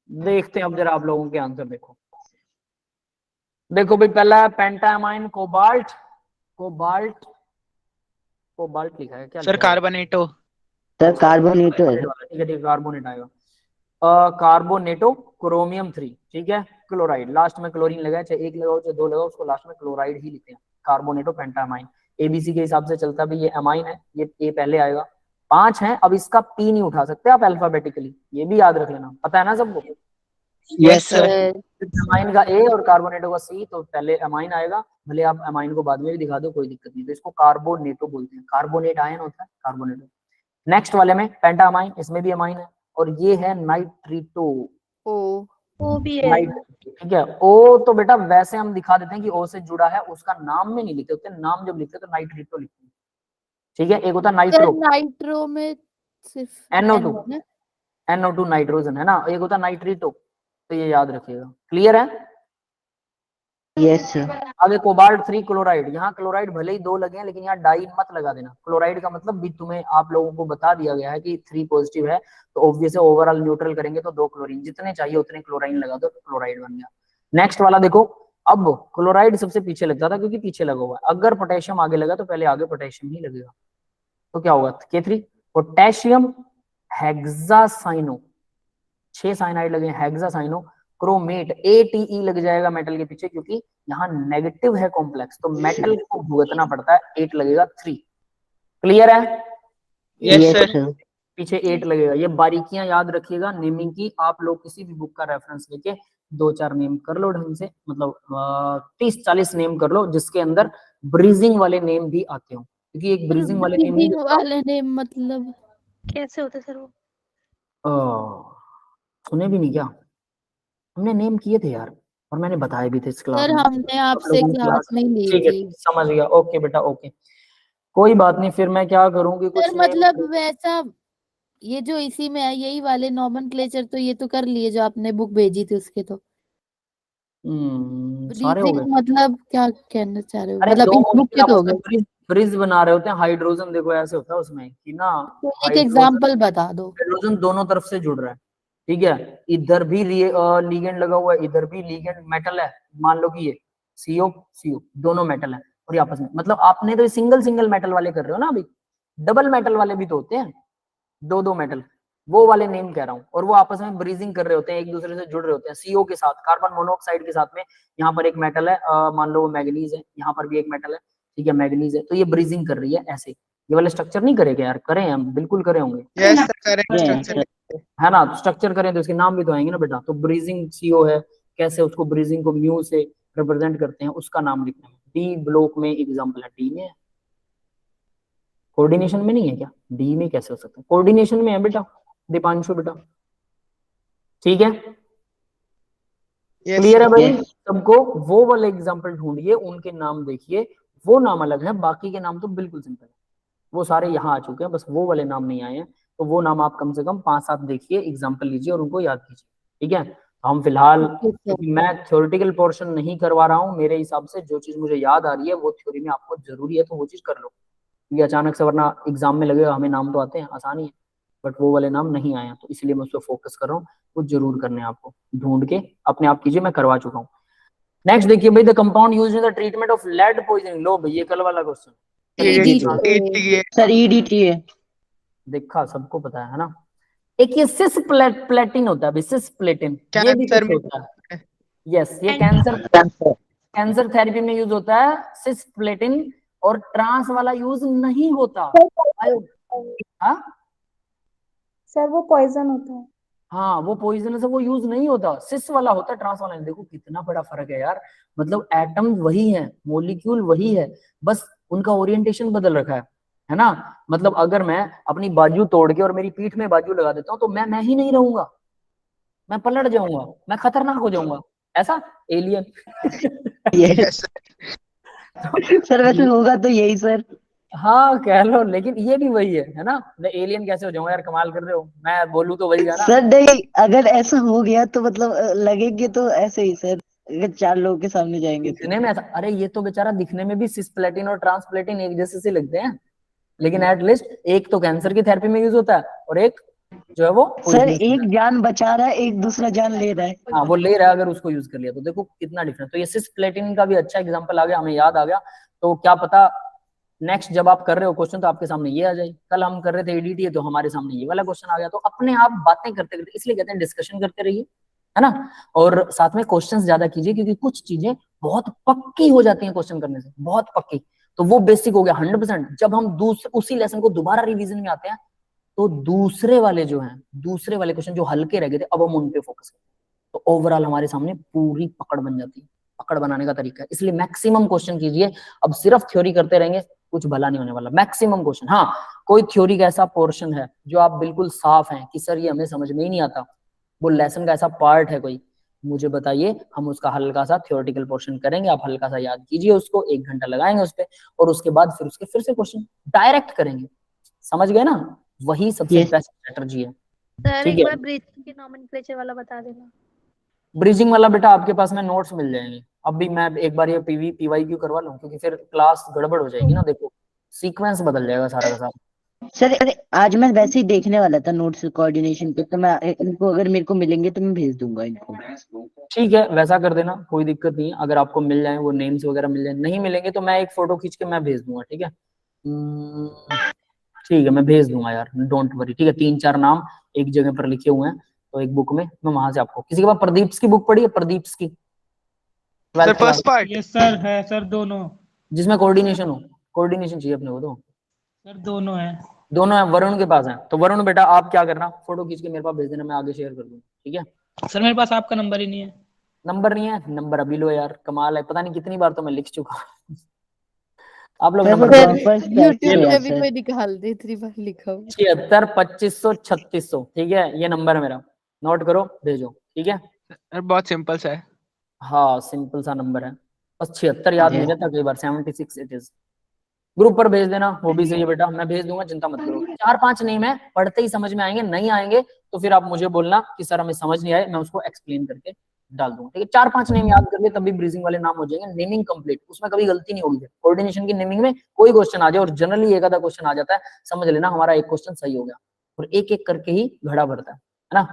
देखते हैं अब जरा आप लोगों के आंसर। देखो भाई, पहला है पेंटामाइन कोबाल्ट, कोबाल्ट कोबाल्ट लिखा है क्या? Sir, carbonato. सर कार्बोनेटो है। ठीक है, कार्बोनेट आएगा। कार्बोनेटो क्रोमियम 3, ठीक है, क्लोराइड, लास्ट में क्लोरीन लगाए, चाहे 1 लगाओ चाहे 2 लगाओ, उसको लास्ट में क्लोराइड ही लिखते हैं। कार्बोनेटो पेंटामाइन, ABC के हिसाब से चलता भी ये अमाइन है, ये A पहले आएगा। 5 है, अब इसका P नहीं उठा सकते आप अल्फाबेटिकली, ये भी याद रख लेना, पता है ना सबको? Yes, sir. अमाइन का A और कार्बोनेटो का C, तो पहले अमाइन आएगा, भले आप अमाइन को बाद में भी दिखा दो, कोई दिक्कत नहीं। तो इसको कार्बोनेटो बोलते हैं, कार्बोनेट आयन होता है कार्बोनेटो। नेक्स्ट वाले में पेंटामाइन, इसमें भी अमाइन है, और ये है नाइट्रिटो, ओ वो भी है। नाइट, ठीक है। ओ तो बेटा वैसे हम दिखा देते हैं कि ओ से जुड़ा है, उसका नाम में नहीं लिखते होते, नाम जब लिखते हैं तो नाइट्रिटो लिखते हैं, ठीक है। एक होता है सर नाइट्रो, नाइट्रो में सिर्फ NO2, N है। NO2 नाइट्रोजन है ना, एक होता है नाइट्रिटो, तो ये याद रखिएगा। क्लियर है? Yes sir. आगे कोबाल्ट 3 क्लोराइड, यहाँ क्लोराइड भले ही 2 लगे हैं लेकिन यहाँ डाई मत लगा देना। क्लोराइड का मतलब भी तुम्हें आप लोगों को बता दिया गया है कि 3 पॉजिटिव है, तो ऑब्वियस है ओवरऑल न्यूट्रल करेंगे तो 2 क्लोरीन, जितने चाहिए उतने क्लोराइन लगा दो, क्लोराइड बन गया। नेक्स्ट वाला देखो, अब क्लोराइड सबसे पीछे लगता था क्योंकि पीछे लगा हुआ है, अगर पोटेशियम आगे लगा तो पहले आगे पोटेशियम ही लगेगा, तो क्या होगा K3 पोटेशियम हेक्सासाइनो, 6 साइनाइड लगे हेक्सासाइनो, क्रोमेट ATE लग जाएगा मेटल के पीछे क्योंकि यहाँ नेगेटिव है कॉम्प्लेक्स, तो मेटल को भुगतना पड़ता है, 8 लगेगा 3। क्लियर है? Yes, sir. पीछे 8 लगेगा। ये बारीकियां याद रखिएगा नेमिंग की, आप लोग किसी भी बुक का रेफरेंस लेके 2-4 नेम कर लो ढंग से, मतलब 30-40 नेम कर लो जिसके अंदर ब्रीजिंग वाले नेम भी आते हो, क्योंकि एक ब्रीजिंग वाले नेम ब्रीदिंग वाले नेम मतलब कैसे होते सर वो? सुने भी नहीं क्या? हमने नेम किए थे यार, और मैंने बताए भी थे इस क्लास सर में, हमने आपसे लोगों ने क्लास में ली ठीक है थी समझ गया, ओके बेटा ओके, कोई बात नहीं। फिर मैं क्या करूंगी, कुछ सर, मतलब वैसा ये जो इसी में है यही वाले नॉमेनक्लेचर, तो ये तो कर लिए जो आपने बुक भेजी थी उसके, तो सारे हो ब्रीदिंग गए। मतलब क्या कहना चाह रहे हो, अरे मतलब 2 इस बुक के आप तो हो उसमें गए, ब्रिज बना रहे होते हैं, हाइड्रोजन देखो ऐसे होता है उसमें कि ना, तो एक हाइड्रोजन एग्जांपल बता दो। हाइड्रोजन दोनों तरफ से जुड़ रहा है, ठीक है। इधर भी लिगेंड लगा हुआ है, इधर भी लिगेंड मेटल है, मान लो कि ये CO CO दोनों मेटल है, और ये आपस में, मतलब आपने तो सिंगल सिंगल मेटल वाले कर रहे हो ना अभी, डबल मेटल वाले भी तो होते हैं, 2-2 मेटल, वो वाले नेम कह रहा हूँ, और वो आपस में ब्रीजिंग कर रहे होते हैं, एक दूसरे से जुड़ रहे होते हैं CO के साथ, कार्बन मोनोऑक्साइड के साथ में। यहाँ पर एक मेटल है, मान लो वो मैग्नीज है, यहाँ पर भी एक मेटल है, ठीक है मैग्नीज है, तो ये ब्रीजिंग कर रही है ऐसे। ये वाले स्ट्रक्चर नहीं करेंगे यार? करें हम, बिल्कुल करे होंगे, Yes, sir. Correct structure. है ना? स्ट्रक्चर करें तो इसके नाम भी तो आएंगे ना बेटा। तो ब्रीजिंग CO है, कैसे उसको ब्रीजिंग को म्यू से रिप्रेजेंट करते हैं, उसका नाम लिखना है। डी ब्लॉक में एग्जाम्पल है, डी में कोऑर्डिनेशन में नहीं है क्या? डी में कैसे हो सकता है? कोऑर्डिनेशन में है बेटा, दीपांशु बेटा, ठीक है। Yes, क्लियर है sir. भाई सबको? वो वाले एग्जाम्पल ढूंढिए, उनके नाम देखिए, वो नाम अलग है, बाकी के नाम तो बिल्कुल सिंपल है, वो सारे यहाँ आ चुके हैं, बस वो वाले नाम नहीं आए हैं, तो वो नाम आप कम से कम 5-7 देखिए, एग्जाम्पल लीजिए और उनको याद कीजिए, ठीक है। तो हम फिलहाल, क्योंकि मैं थ्योरेटिकल पोर्शन नहीं करवा रहा हूँ, मेरे हिसाब से जो चीज मुझे याद आ रही है वो थ्योरी में आपको जरूरी है, तो वो चीज कर लो, क्योंकि अचानक से वरना एग्जाम में लगेगा हमें नाम तो आते हैं, आसानी है, बट वो वाले नाम नहीं आए हैं, तो इसलिए मैं उस पर फोकस कर रहा हूँ, वो जरूर करने हैं आपको, ढूंढ के अपने आप कीजिए, मैं करवा चुका हूँ। नेक्स्ट देखिए भाई, the compound used in the treatment of lead poisoning. लो भाई, ये कल वाला क्वेश्चन EDTA. सर EDT है। देखा, सबको पता है ना। एक ये सिस प्लेटिन होता है, सिस प्लेटिन, ये भी Cancer कुछ में होता है। यस, ये कैंसर थेरेपी में यूज होता है सिस प्लेटिन, और ट्रांस वाला यूज नहीं होता। हाँ सर वो पॉइजन होता है। हाँ, वो पॉइजनस है, वो यूज नहीं होता, सिस वाला होता है, ट्रांस वाला नहीं। देखो कितना बड़ा फर्क है यार, मतलब एटम वही है, मॉलिक्यूल वही है, बस उनका ओरिएंटेशन बदल रखा है ना। मतलब अगर मैं अपनी बाजू तोड़ के और मेरी पीठ में बाजू लगा देता हूँ तो मैं ही नहीं रहूंगा, मैं पलट जाऊंगा, मैं खतरनाक हो जाऊंगा, ऐसा एलियन। Yes, sir. सर वैसे होगा तो यही सर। हाँ कह लो, लेकिन ये भी वही है ना। मैं एलियन कैसे हो जाऊंगा यार, कमाल कर रहे हो, मैं बोलूँ तो वही है ना। सर नहीं, अगर ऐसा हो गया तो मतलब लगेंगे तो ऐसे ही सर, अगर 4 लोगों के सामने जाएंगे तो। दिखने में ऐसा, अरे ये तो बेचारा दिखने में भी सिस्प्लेटिन और ट्रांसप्लेटिन एक जैसे से लगते हैं, लेकिन एटलीस्ट एक तो कैंसर की थेरेपी में यूज होता है, और एक जो है वो सर एक जान बचा रहा है, एक दूसरा जान ले रहा है। हाँ वो ले रहा है, अगर उसको यूज कर लिया तो देखो कितना डिफरेंस। तो ये सिस्प्लेटिन का भी अच्छा एग्जांपल आ गया, हमें याद आ गया, तो क्या पता नेक्स्ट जब आप कर रहे हो क्वेश्चन तो आपके सामने ये आ जाए। कल हम कर रहे थे EDTA, तो हमारे सामने ये वाला क्वेश्चन आ गया। तो अपने आप बातें करते करते, इसलिए कहते हैं डिस्कशन करते रहिए, है ना, और साथ में क्वेश्चंस ज्यादा कीजिए, क्योंकि कुछ चीजें बहुत पक्की हो जाती हैं क्वेश्चन करने से, बहुत पक्की। तो वो बेसिक हो गया 100%। जब हम उसी लेसन को दोबारा रिवीजन में आते हैं तो दूसरे वाले जो हैं, दूसरे वाले क्वेश्चन जो हल्के रह गए थे, अब हम उन पे फोकस करते हैं, तो ओवरऑल हमारे सामने पूरी पकड़ बन जाती है। पकड़ बनाने का तरीका है, इसलिए मैक्सिमम क्वेश्चन कीजिए। अब सिर्फ थ्योरी करते रहेंगे कुछ भला नहीं होने वाला, मैक्सिमम क्वेश्चन। हाँ, कोई थ्योरी का ऐसा पोर्शन है जो आप बिल्कुल साफ हैं कि सर ये हमें समझ में ही नहीं आता, वो लेसन का ऐसा पार्ट है कोई, मुझे बताइए, हम उसका हल्का सा थ्योरेटिकल पोर्शन करेंगे, आप हल्का सा याद कीजिए उसको, 1 घंटा लगाएंगे उस पर, और उसके बाद फिर उसके फिर से क्वेश्चन डायरेक्ट करेंगे। समझ गए ना? वही सबसे Yes. बेस्ट स्ट्रेटजी है। सर ठीक एक है। बार ब्रीथिंग के नॉमेनक्लेचर वाला बता देना। ब्रिजिंग वाला बेटा आपके पास में नोट्स मिल जाएंगे। अभी मैं एक बार ये पीवाईक्यू करवा लूं, क्योंकि फिर क्लास गड़बड़ हो जाएगी ना, देखो सीक्वेंस बदल जाएगा सारा का सारा। सर अरे आज मैं वैसे ही देखने वाला था नोट्स कोऑर्डिनेशन पे, तो मैं इनको अगर मेरे को मिलेंगे तो मैं भेज दूंगा इनको। ठीक है, वैसा कर देना, कोई दिक्कत नहीं है। अगर आपको मिल जाए वो नेम्स वगैरह मिल जाए, नहीं मिलेंगे तो मैं एक फोटो खींच के मैं भेज दूंगा। ठीक है, ठीक है, मैं भेज दूंगा यार, डोंट वरी। ठीक है, 3-4 नाम एक जगह पर लिखे हुए हैं, तो एक बुक में मैं वहां से आपको, किसी के पास प्रदीप की बुक पढ़ी है? प्रदीप की sir first part. Yes sir, है सर, दोनों। जिसमें कोऑर्डिनेशन हो, कोऑर्डिनेशन चाहिए अपने को तो। सर दोनों है। दोनों है, वरुण के पास है। तो वरुण बेटा आप क्या करना, फोटो खींच के मेरे पास भेज देना, मैं आगे शेयर कर दूंगा। ठीक है, सर मेरे पास आपका नंबर ही नहीं है। नंबर नहीं है? नंबर अभी लो यार, कमाल है, पता नहीं कितनी बार तो मैं लिख चुका हूं। आप लोग सर नंबर वो सर ड्रॉपर्स बैच यूट्यूब से पे है भी सर। कोई निकाल दे, इतनी बार लिखा हुआ। 76 2500 3600। ठीक है, ये नंबर है मेरा, नोट करो, भेजो। ठीक है, सर बहुत सिंपल सा है। हाँ सिंपल सा नंबर है, बस 76 याद नहीं जी। रहता कई बार, 76 इट इज। ग्रुप पर भेज देना, वो भी सही है बेटा, मैं भेज दूंगा, चिंता मत करो। 4-5 नेम है, पढ़ते ही समझ में आएंगे, नहीं आएंगे तो फिर आप मुझे बोलना कि सर हमें समझ नहीं आए, मैं उसको एक्सप्लेन करके डाल दूंगा। ठीक है, 4-5 नेम याद कर ले, तभी ब्रीजिंग वाले नाम हो जाएंगे। नेमिंग कंप्लीट, उसमें कभी गलती नहीं होगी। कोऑर्डिनेशन की नेमिंग में कोई क्वेश्चन आ जाए, और जनरली एक आधा क्वेश्चन आ जाता है, समझ लेना हमारा एक क्वेश्चन सही हो गया, और एक एक करके ही घड़ा भरता है ना।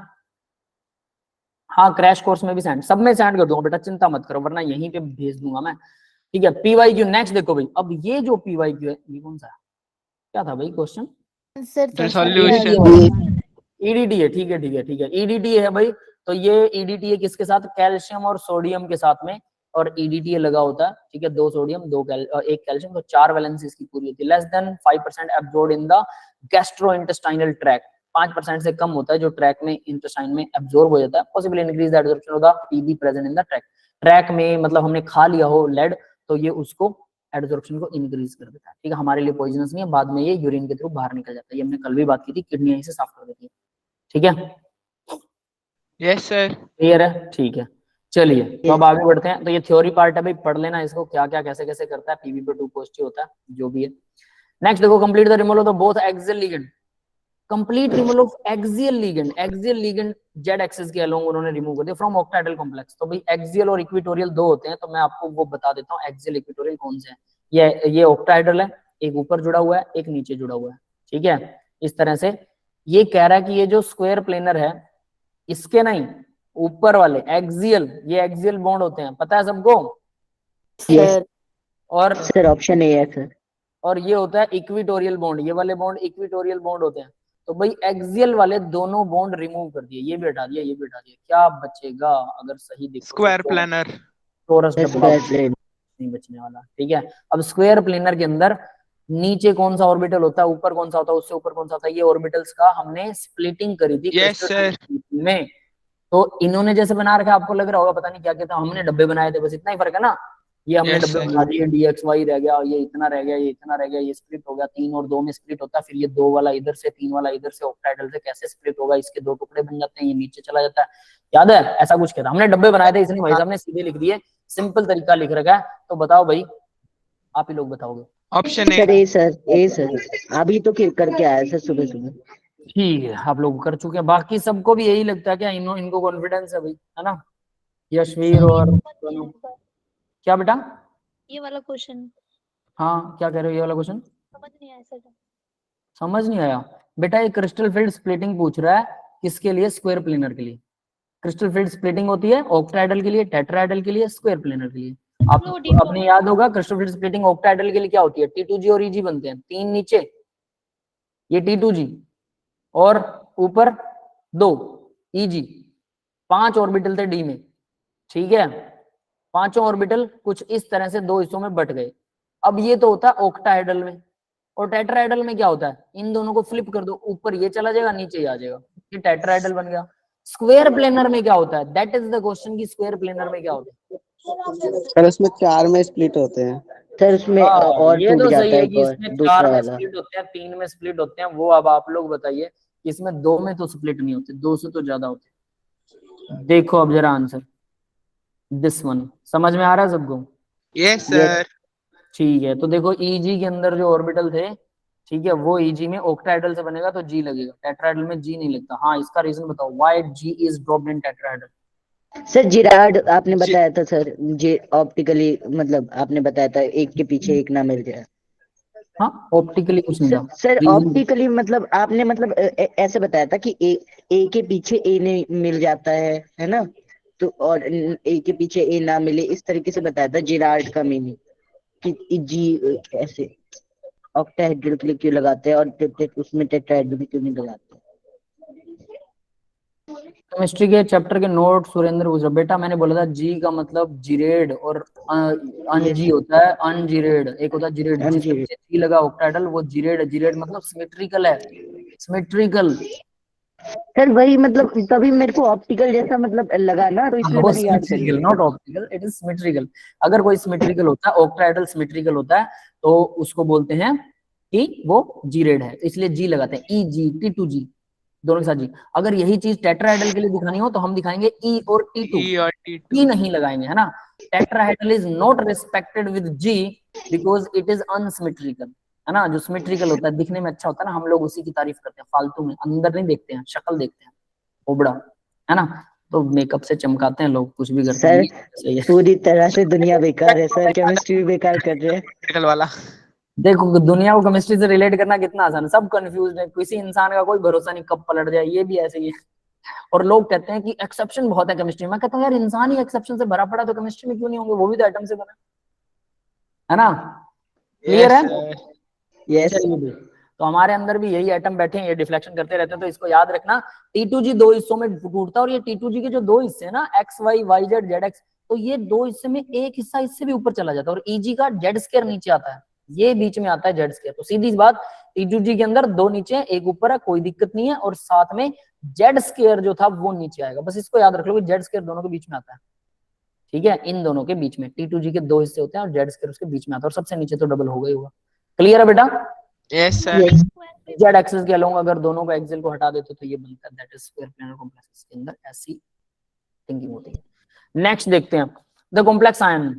हाँ, क्रैश कोर्स में भी सेंड, सब में सेंड कर दूंगा बेटा, चिंता मत करो, वरना यहीं पे भेज दूंगा मैं। ठीक है, पीवाईक्यू नेक्स्ट देखो भाई, अब ये जो पीवाईक्यू है, ये कौन सा है, क्या था भाई क्वेश्चन? Sir Resolution। ईडीटी है, ठीक है ठीक है ठीक है, ईडीटी है भाई। तो ये ईडीटी है किसके साथ? कैल्शियम और सोडियम के साथ में, और ईडीटी लगा होता है। ठीक है, 2 सोडियम 1 कैल्शियम, तो 4 वैलेंसी इसकी पूरी होती है। Less than 5% absorb in the gastrointestinal tract, 5% से कम होता है जो ट्रैक में, इंटेस्टाइन में एब्जॉर्ब हो जाता है। Possible increase the absorption of the PB present in the track. Track में मतलब हमने खा लिया हो लेड, तो ये उसको एब्जॉर्प्शन को इंक्रीज कर देता है। ठीक है, हमारे लिए पॉइजनस नहीं है, बाद में ये यूरिन के थ्रू बाहर निकल जाता है, ये हमने कल भी बात की थी, किडनी यहीं से साफ कर देती है। ठीक है, यस सर। क्लियर है? ठीक है, चलिए तो अब आगे बढ़ते हैं। तो ये थ्योरी पार्ट है भाई, पढ़ लेना इसको, क्या क्या कैसे कैसे करता है, पीवी पे 2 पॉजिटिव होता है, जो भी है। नेक्स्ट देखो, complete the removal of both axial ligand, complete removal of axial ligand. Axial ligand Z axis के अलोंग उन्होंने रिमूव कर दिया फ्रॉम ऑक्टाहेड्रल कॉम्प्लेक्स। तो भाई एक्सियल और इक्वेटोरियल 2 होते हैं, तो मैं आपको वो बता देता हूँ, एक्सियल इक्वेटोरियल कौन से हैं। ये ऑक्टाहेड्रल है, एक ऊपर जुड़ा हुआ है, एक नीचे जुड़ा हुआ है। ठीक है, इस तरह से ये कह रहा है कि ये जो स्क्वायर प्लेनर है, इसके नहीं, ऊपर वाले एक्सियल, ये एक्सियल बॉन्ड होते हैं, पता है सबको? यस और सर, ऑप्शन ए है सर। और ये होता है इक्विटोरियल बॉन्ड, ये वाले बॉन्ड इक्विटोरियल बॉन्ड होते हैं। तो भाई एक्सियल वाले दोनों बॉन्ड रिमूव कर दिए, ये भी हटा दिया, ये भी हटा दिया, क्या बचेगा अगर सही देखो? Square planar. टोरस डबल स्क्वायर प्लेन। नहीं बचने वाला। ठीक है, अब स्क्वायर प्लेनर के अंदर नीचे कौन सा ऑर्बिटल होता है, ऊपर कौन सा होता है, उससे ऊपर कौन सा होता है, ये ऑर्बिटल्स का हमने स्प्लिटिंग करी थी यस सर। में। तो इन्होंने जैसे बना रखा, आपको लग रहा होगा पता नहीं क्या क्या था, हमने डब्बे बनाए थे, बस इतना ही फर्क है ना। ये हमने Yes, डब्बे sir. बना दिए, dxy रह गया, ये इतना रह गया, ये इतना रह गया, ये स्प्लिट हो गया, 3 और 2 में स्प्लिट होता है, फिर ये 2 वाला इधर से, 3 वाला इधर से, ऑक्टाहेड्रल से कैसे स्प्लिट होगा, इसके 2 टुकड़े बन जाते हैं, ये नीचे चला जाता है, याद है? ऐसा कुछ कहता, हमने डब्बे बनाए थे, इसलिए भाई साहब ने सीधे लिख दिए, सिंपल तरीका लिख रखा है। तो बताओ भाई, आप ही लोग बताओगे। ऑप्शन सर ए। ए सर, ए सर, अभी तो करके आया सर सुबह सुबह। ठीक है, आप लोग कर चुके हैं, बाकी सबको भी यही लगता है क्या? इनको कॉन्फिडेंस है भाई, है ना? यशवीर और क्या बेटा? ये वाला क्वेश्चन हाँ, क्या कह रहे हो? ये वाला क्वेश्चन समझ नहीं आया सर। समझ नहीं आया बेटा? ये क्रिस्टल फील्ड स्प्लिटिंग पूछ रहा है, किसके लिए? स्क्वायर प्लेनर के लिए। क्रिस्टल फील्ड स्प्लिटिंग होती है ऑक्टाहेड्रल के लिए, टेट्राहेड्रल के लिए, स्क्वायर प्लेनर के लिए। आपको अपने याद होगा, क्रिस्टल फील्ड स्प्लिटिंग ऑक्टाहेड्रल के लिए क्या होती है? T2G और EG बनते हैं, 3 नीचे, ये T2G, और ऊपर 2 EG, 5 ऑर्बिटल थे डी में। ठीक है, 5 ऑर्बिटल कुछ इस तरह से 2 हिस्सों में बट गए। अब ये तो होता है ऑक्टाहेड्रल में, और टेट्राहेड्रल में क्या होता है? इन दोनों को फ्लिप कर दो, ऊपर ये चला जाएगा, नीचे ही आ जाएगा, ये टेट्राहेड्रल बन गया। स्क्वायर प्लेनर में क्या होता है? दैट इज द क्वेश्चन, की स्क्वायर प्लेनर में क्या होता है? सर इसमें 4 में स्प्लिट होते हैं। सर उसमें हाँ, और ये टूट तो जाता सही है है एक कि और इसमें 4 दूसरा में वाला। स्प्लिट होते हैं, 3 में स्प्लिट होते हैं, वो अब आप लोग बताइए। इसमें 2 में तो स्प्लिट नहीं होते, 2 से तो ज्यादा होते। देखो अब जरा आंसर, दिस वन समझ में आ रहा है सबको? Yes yes sir. ठीक है, तो देखो Eg के अंदर जो ऑर्बिटल थे, ठीक है, वो Eg में ऑक्टाहेड्रल से बनेगा तो G लगेगा, टेट्राहेड्रल में G नहीं लगता। हाँ, इसका रीजन बताओ, why G is dropped in tetrahedral? Sir Gerard आपने बताया था सर, जे ऑप्टिकली मतलब आपने बताया था एक के पीछे एक ना मिल जाए। हाँ, ऑप्टिकली कुछ नहीं था। सर रीजन ऑप्टिकली मतलब आपने मतलब ऐसे बताया था कि ए के पीछे ए नहीं मिल जाता है ना, तो और ए के पीछे ए ना मिले, इस तरीके से बताया था जिराड का मीनिंग कि जी ऐसे ऑक्टाहेड्रल के लिए क्यों लगाते हैं और उसमें टेट्राहेड्रल क्यों नहीं लगाते। केमिस्ट्री के चैप्टर के नोट सुरेंद्र पूछ रहा, बेटा मैंने बोला था जी का मतलब जिरेड और अनजी होता है, अनजिरेड एक होता है जिरेड, जिसके पीछे जी लगा ऑक्टाहेड्रल वो जिरेड है। जिरेड मतलब सिमेट्रिकल है, सिमेट्रिकल। सर वही मतलब तभी मेरे को ऑप्टिकल जैसा मतलब लगा ना, तो इसलिए वो मैंने याद कर सिमेट्रिकल, लिया। Not optical, it is symmetrical. अगर कोई सिमेट्रिकल होता है, ऑक्टाहेड्रल सिमेट्रिकल होता है, तो उसको बोलते हैं कि वो जिरेड है, इसलिए जी लगाते हैं। ई जी, T2G दोनों के साथ जी। अगर यही चीज टेट्राहेड्रल के लिए दिखानी हो तो हम दिखाएंगे ई और T2, ई और T2। ई नहीं लगाएंगे, है ना। Tetrahedral is not respected with G because it is unsymmetrical, है ना। जो सिमेट्रिकल होता है, दिखने में अच्छा होता है ना, हम लोग उसी की तारीफ करते हैं फालतू में, अंदर नहीं देखते हैं, शक्ल देखते हैं, ओबड़ा, है ना। तो मेकअप से चमकाते हैं लोग, कुछ भी करते हैं, सर ये सही है। पूरी तरह से दुनिया बेकार है सर, केमिस्ट्री भी बेकार कर रहे हैं। प्रैक्टिकल वाला। देखो दुनिया को केमिस्ट्री से रिलेट करना कितना आसान है, सब कंफ्यूज है, किसी इंसान का कोई भरोसा नहीं कब पलट जाए, ये भी ऐसे ही है। और लोग कहते हैं कि एक्सेप्शन बहुत है केमिस्ट्री में। मैं कहता हूँ यार, इंसान ही एक्सेप्शन से भरा पड़ा तो केमिस्ट्री में क्यों नहीं होंगे, वो भी तो एटम से बना है ना। क्लियर यस है? सर। यस चलिए भाई, तो हमारे अंदर भी यही एटम बैठे हैं, ये डिफ्लेक्शन करते रहते हैं, तो इसको याद रखना। T2G 2 हिस्सों में टूटता है, और ये T2G के जो 2 हिस्से हैं ना, XY YZ ZX, तो ये 2 हिस्से में एक हिस्सा इससे भी ऊपर चला जाता है, और Eg का Z² नीचे आता है, ये बीच में आता है Z²। तो सीधी बात, T2G के अंदर 2 नीचे है, एक ऊपर है, कोई दिक्कत नहीं है, और साथ में Z² जो था वो नीचे आएगा। बस इसको याद रख लो कि Z² दोनों के बीच में आता है, ठीक है। इन दोनों के बीच में T2G के 2 हिस्से होते हैं और Z² उसके बीच में आता है, और सबसे नीचे तो डबल होगा ही होगा। क्लियर है बेटा? Yes sir. जेड एक्सिस के अलोंग अगर दोनों का एक्सिल को हटा देते तो ये बनता है, that is square planar complex के अंदर ऐसी थिंकिंग होती है। नेक्स्ट देखते हैं, the complex ion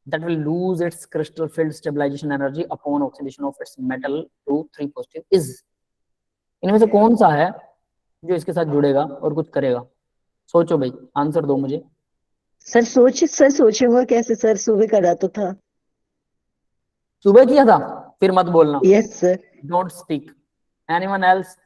that will lose its crystal field stabilization energy upon oxidation of its metal to 3 positive is, इनमें से कौन सा है जो इसके साथ जुड़ेगा और कुछ करेगा? सोचो भाई, आंसर दो मुझे। सर सोचूंगा कैसे सर, सुबह करा तो था। सुबह किया था, फिर मत बोलना, yes sir. Don't speak. Anyone else?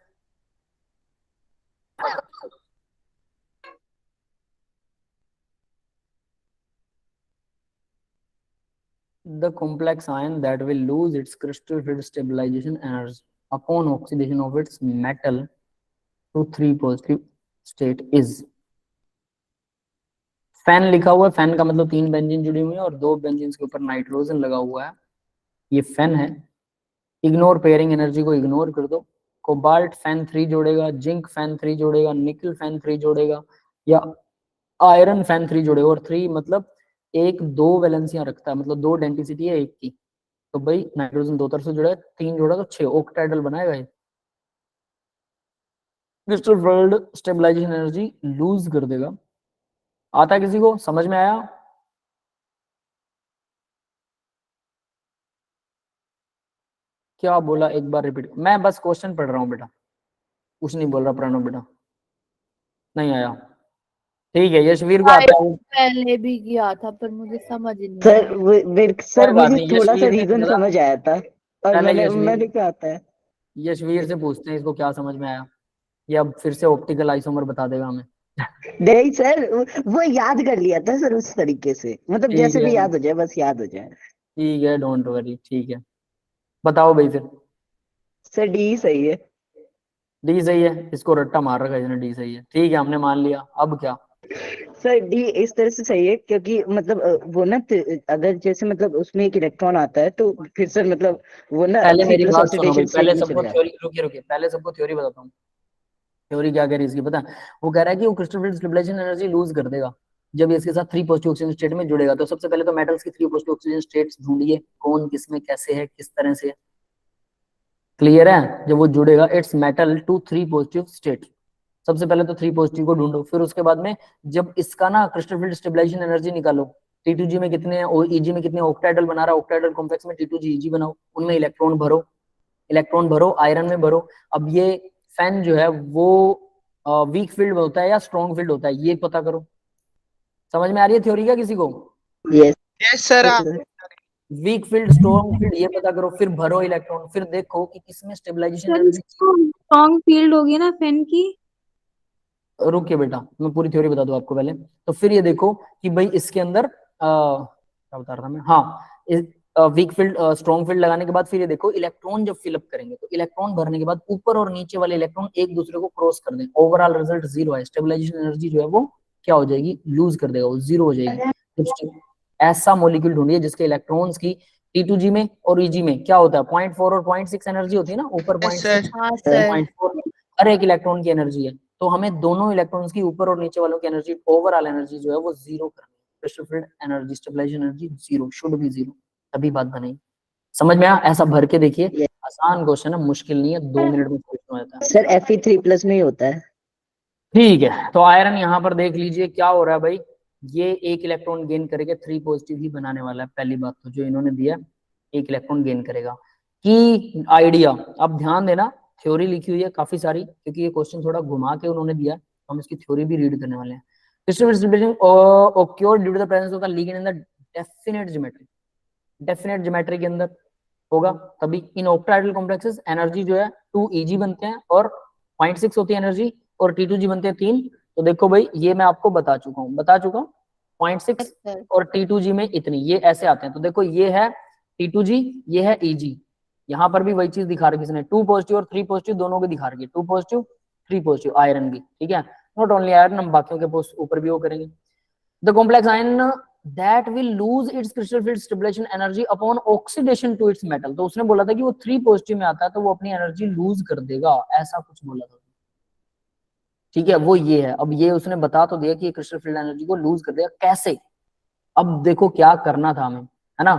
The complex ion that will lose its crystal field stabilization energy upon oxidation of its metal to 3 positive state is, fan लिखा हुआ है, फैन का मतलब 3 बेंजीन जुड़ी हुई है और 2 बेंजीन के ऊपर नाइट्रोजन लगा हुआ है, ये फैन है। इग्नोर पेयरिंग एनर्जी को इग्नोर कर दो। कोबाल्ट फैन 3 जोड़ेगा, जिंक फैन 3 जोड़ेगा, निकल फैन 3 जोड़ेगा, या आयरन फैन 3 जोड़ेगा। और 3 मतलब एक 2 वैलेंसियां रखता है, मतलब 2 डेंसिटी है एक की, तो भाई नाइट्रोजन 2 तरफ से जुड़ा है, 3 जोड़ा तो 6 ऑक्टाहेड्रल बनाएगा ये। Crystal field stabilization energy lose कर देगा। आता है किसी को समझ में आया? क्या बोला एक बार रिपीट, मैं बस क्वेश्चन पढ़ रहा हूँ बेटा, कुछ नहीं बोल रहा प्रणव बेटा। नहीं आया, ठीक है। यशवीर को आता है? पहले भी किया था पर मुझे समझ नहीं सर आया। सर बात मुझे नहीं, थोड़ा सा यशवीर ने रीजन बोला, समझ आया था, और पहले मैंने क्या आता है। यशवीर से पूछते हैं इसको क्या समझ में आया, या फिर से ऑप्टिकल आइसोमर बता देगा हमें। नहीं सर वो याद कर लिया था सर उस तरीके से, मतलब ठीक जैसे है, भी याद हो जाए, बस याद हो जाए। ठीक है, डोंट वरी, ठीक है। बताओ भाई फिर। सर डी सही है। डी सही है, इसको रट्टा मार रखा है इसने, डी सही है, ठीक है, हमने मान लिया। अब क्या? सर डी इस तरह से सही है क्योंकि मतलब वो ना अगर जैसे मतलब उसमें एक इलेक्ट्रॉन आता है तो फिर सर मतलब वो ना पहले मेरी 3+ बात सुनो भाई, ऑक्सीडेशन से पहले ही सबको चले जाता थ्योरी, रुकिए रुकिए, पहले सबको थ्योरी बताता हूँ। थ्योरी क्या कह रही है इसकी पता है? वो कह रहा है कि वो crystal field stabilization energy lose कर देगा जब इसके साथ 3 पॉजिटिव ऑक्सीजन स्टेट में जुड़ेगा। तो सबसे पहले तो मेटल्स की 3 पॉजिटिव ऑक्सीजन स्टेट्स ढूंढिए, कौन किसमें कैसे है, किस तरह से है। क्लियर है? जब वो जुड़ेगा it's metal to 3 positive state, सबसे पहले तो 3 पॉजिटिव को ढूंढो, फिर उसके बाद में जब इसका ना क्रिस्टल फील्ड स्टेबलाइजेशन एनर्जी निकालो, T2G में कितने हैं और EG में कितने, ऑक्टाइडल बना रहा है, ऑक्टाइडल कॉम्प्लेक्स में T2G EG बनाओ, उनमें इलेक्ट्रॉन भरो, आयरन में भरो। अब ये फैन जो है वो वीक फील्ड होता है या स्ट्रॉन्ग फील्ड होता है, ये पता करो। समझ में आ रही है थ्योरी क्या किसी को? Yes Yes, sir. Weak field, strong field, ये पता करो, फिर भरो इलेक्ट्रॉन, फिर देखो कि किसमें स्टेबलाइजेशन सर एनर्जी। इसको स्ट्रॉन्ग फील्ड होगी ना फैन की। रुकिए बेटा, मैं पूरी थ्योरी बता दूं आपको पहले। तो फिर ये देखो कि भाई इसके अंदर क्या बता रहा था मैं, हाँ, वीक फील्ड स्ट्रॉन्ग फील्ड लगाने के बाद फिर ये देखो इलेक्ट्रॉन जब फिलअप करेंगे तो इलेक्ट्रॉन भरने के बाद ऊपर और नीचे वाले इलेक्ट्रॉन एक दूसरे को क्रॉस कर दें, ओवरऑल रिजल्ट 0 है, स्टेबलाइजेशन एनर्जी जो है वो क्या हो जाएगी, लूज कर देगा, वो 0 हो जाएगी। ऐसा मॉलिक्यूल ढूंढिए जिसके इलेक्ट्रॉन्स की T2G में और EG में क्या होता है, 0.4 और 0.6 एनर्जी होती है ना, ऊपर Yes, sir. 0.6 हाँ सर, 0.4 हर एक इलेक्ट्रॉन की एनर्जी है। तो हमें दोनों इलेक्ट्रॉन्स की ऊपर और नीचे वालों की एनर्जी, ओवरऑल एनर्जी जो है वो 0 करनी है। Crystal field energy, stabilization energy 0 should be 0, तभी बात बनेगी। समझ में आया? ऐसा भर के देखिए, Yes. आसान क्वेश्चन है, मुश्किल नहीं है, 2 मिनट में क्वेश्चन हो जाता है। सर Fe3+ में ही होता है। ठीक है, तो आयरन यहाँ पर देख लीजिए क्या हो रहा है भाई, ये एक इलेक्ट्रॉन गेन करके 3 पॉजिटिव ही बनाने वाला है। पहली बात तो जो इन्होंने दिया, एक इलेक्ट्रॉन गेन करेगा। की आइडिया, अब ध्यान देना, थ्योरी लिखी हुई है काफी सारी, क्योंकि ये क्वेश्चन थोड़ा घुमा के उन्होंने दिया है, तो हम इसकी थ्योरी भी रीड करने वाले हैं। occur due to the presence of the ligand in the definite geometry, definite geometry के अंदर होगा तभी। इन ऑक्टाइडल कॉम्प्लेक्सेस एनर्जी जो है 2 EG बनते हैं और 0.6 होती है एनर्जी, और T2G बनते हैं 3। तो देखो भाई ये मैं आपको बता चुका हूँ 0.6 सर और T2G में इतनी, ये ऐसे आते हैं। तो देखो ये है T2G, ये है EG, यहाँ पर भी वही चीज दिखा रखी इसने, 2 पॉजिटिव और 3 पॉजिटिव दोनों की दिखा रखी है, 2 पॉजिटिव 3 पॉजिटिव आयरन की, ठीक है। नॉट ओनली आयरन, हम बाकियों के ऊपर भी वो करेंगे। The complex ion that will lose its crystal field stabilization energy upon oxidation to its metal। तो उसने बोला था कि वो 3 पॉजिटिव में आता है तो वो अपनी एनर्जी लूज कर देगा, ऐसा कुछ बोला था, ठीक है। वो ये है, अब ये उसने बता तो दिया कि क्रिस्टल फील्ड एनर्जी को लूज कर देगा, कैसे? अब देखो क्या करना था हमें, है ना।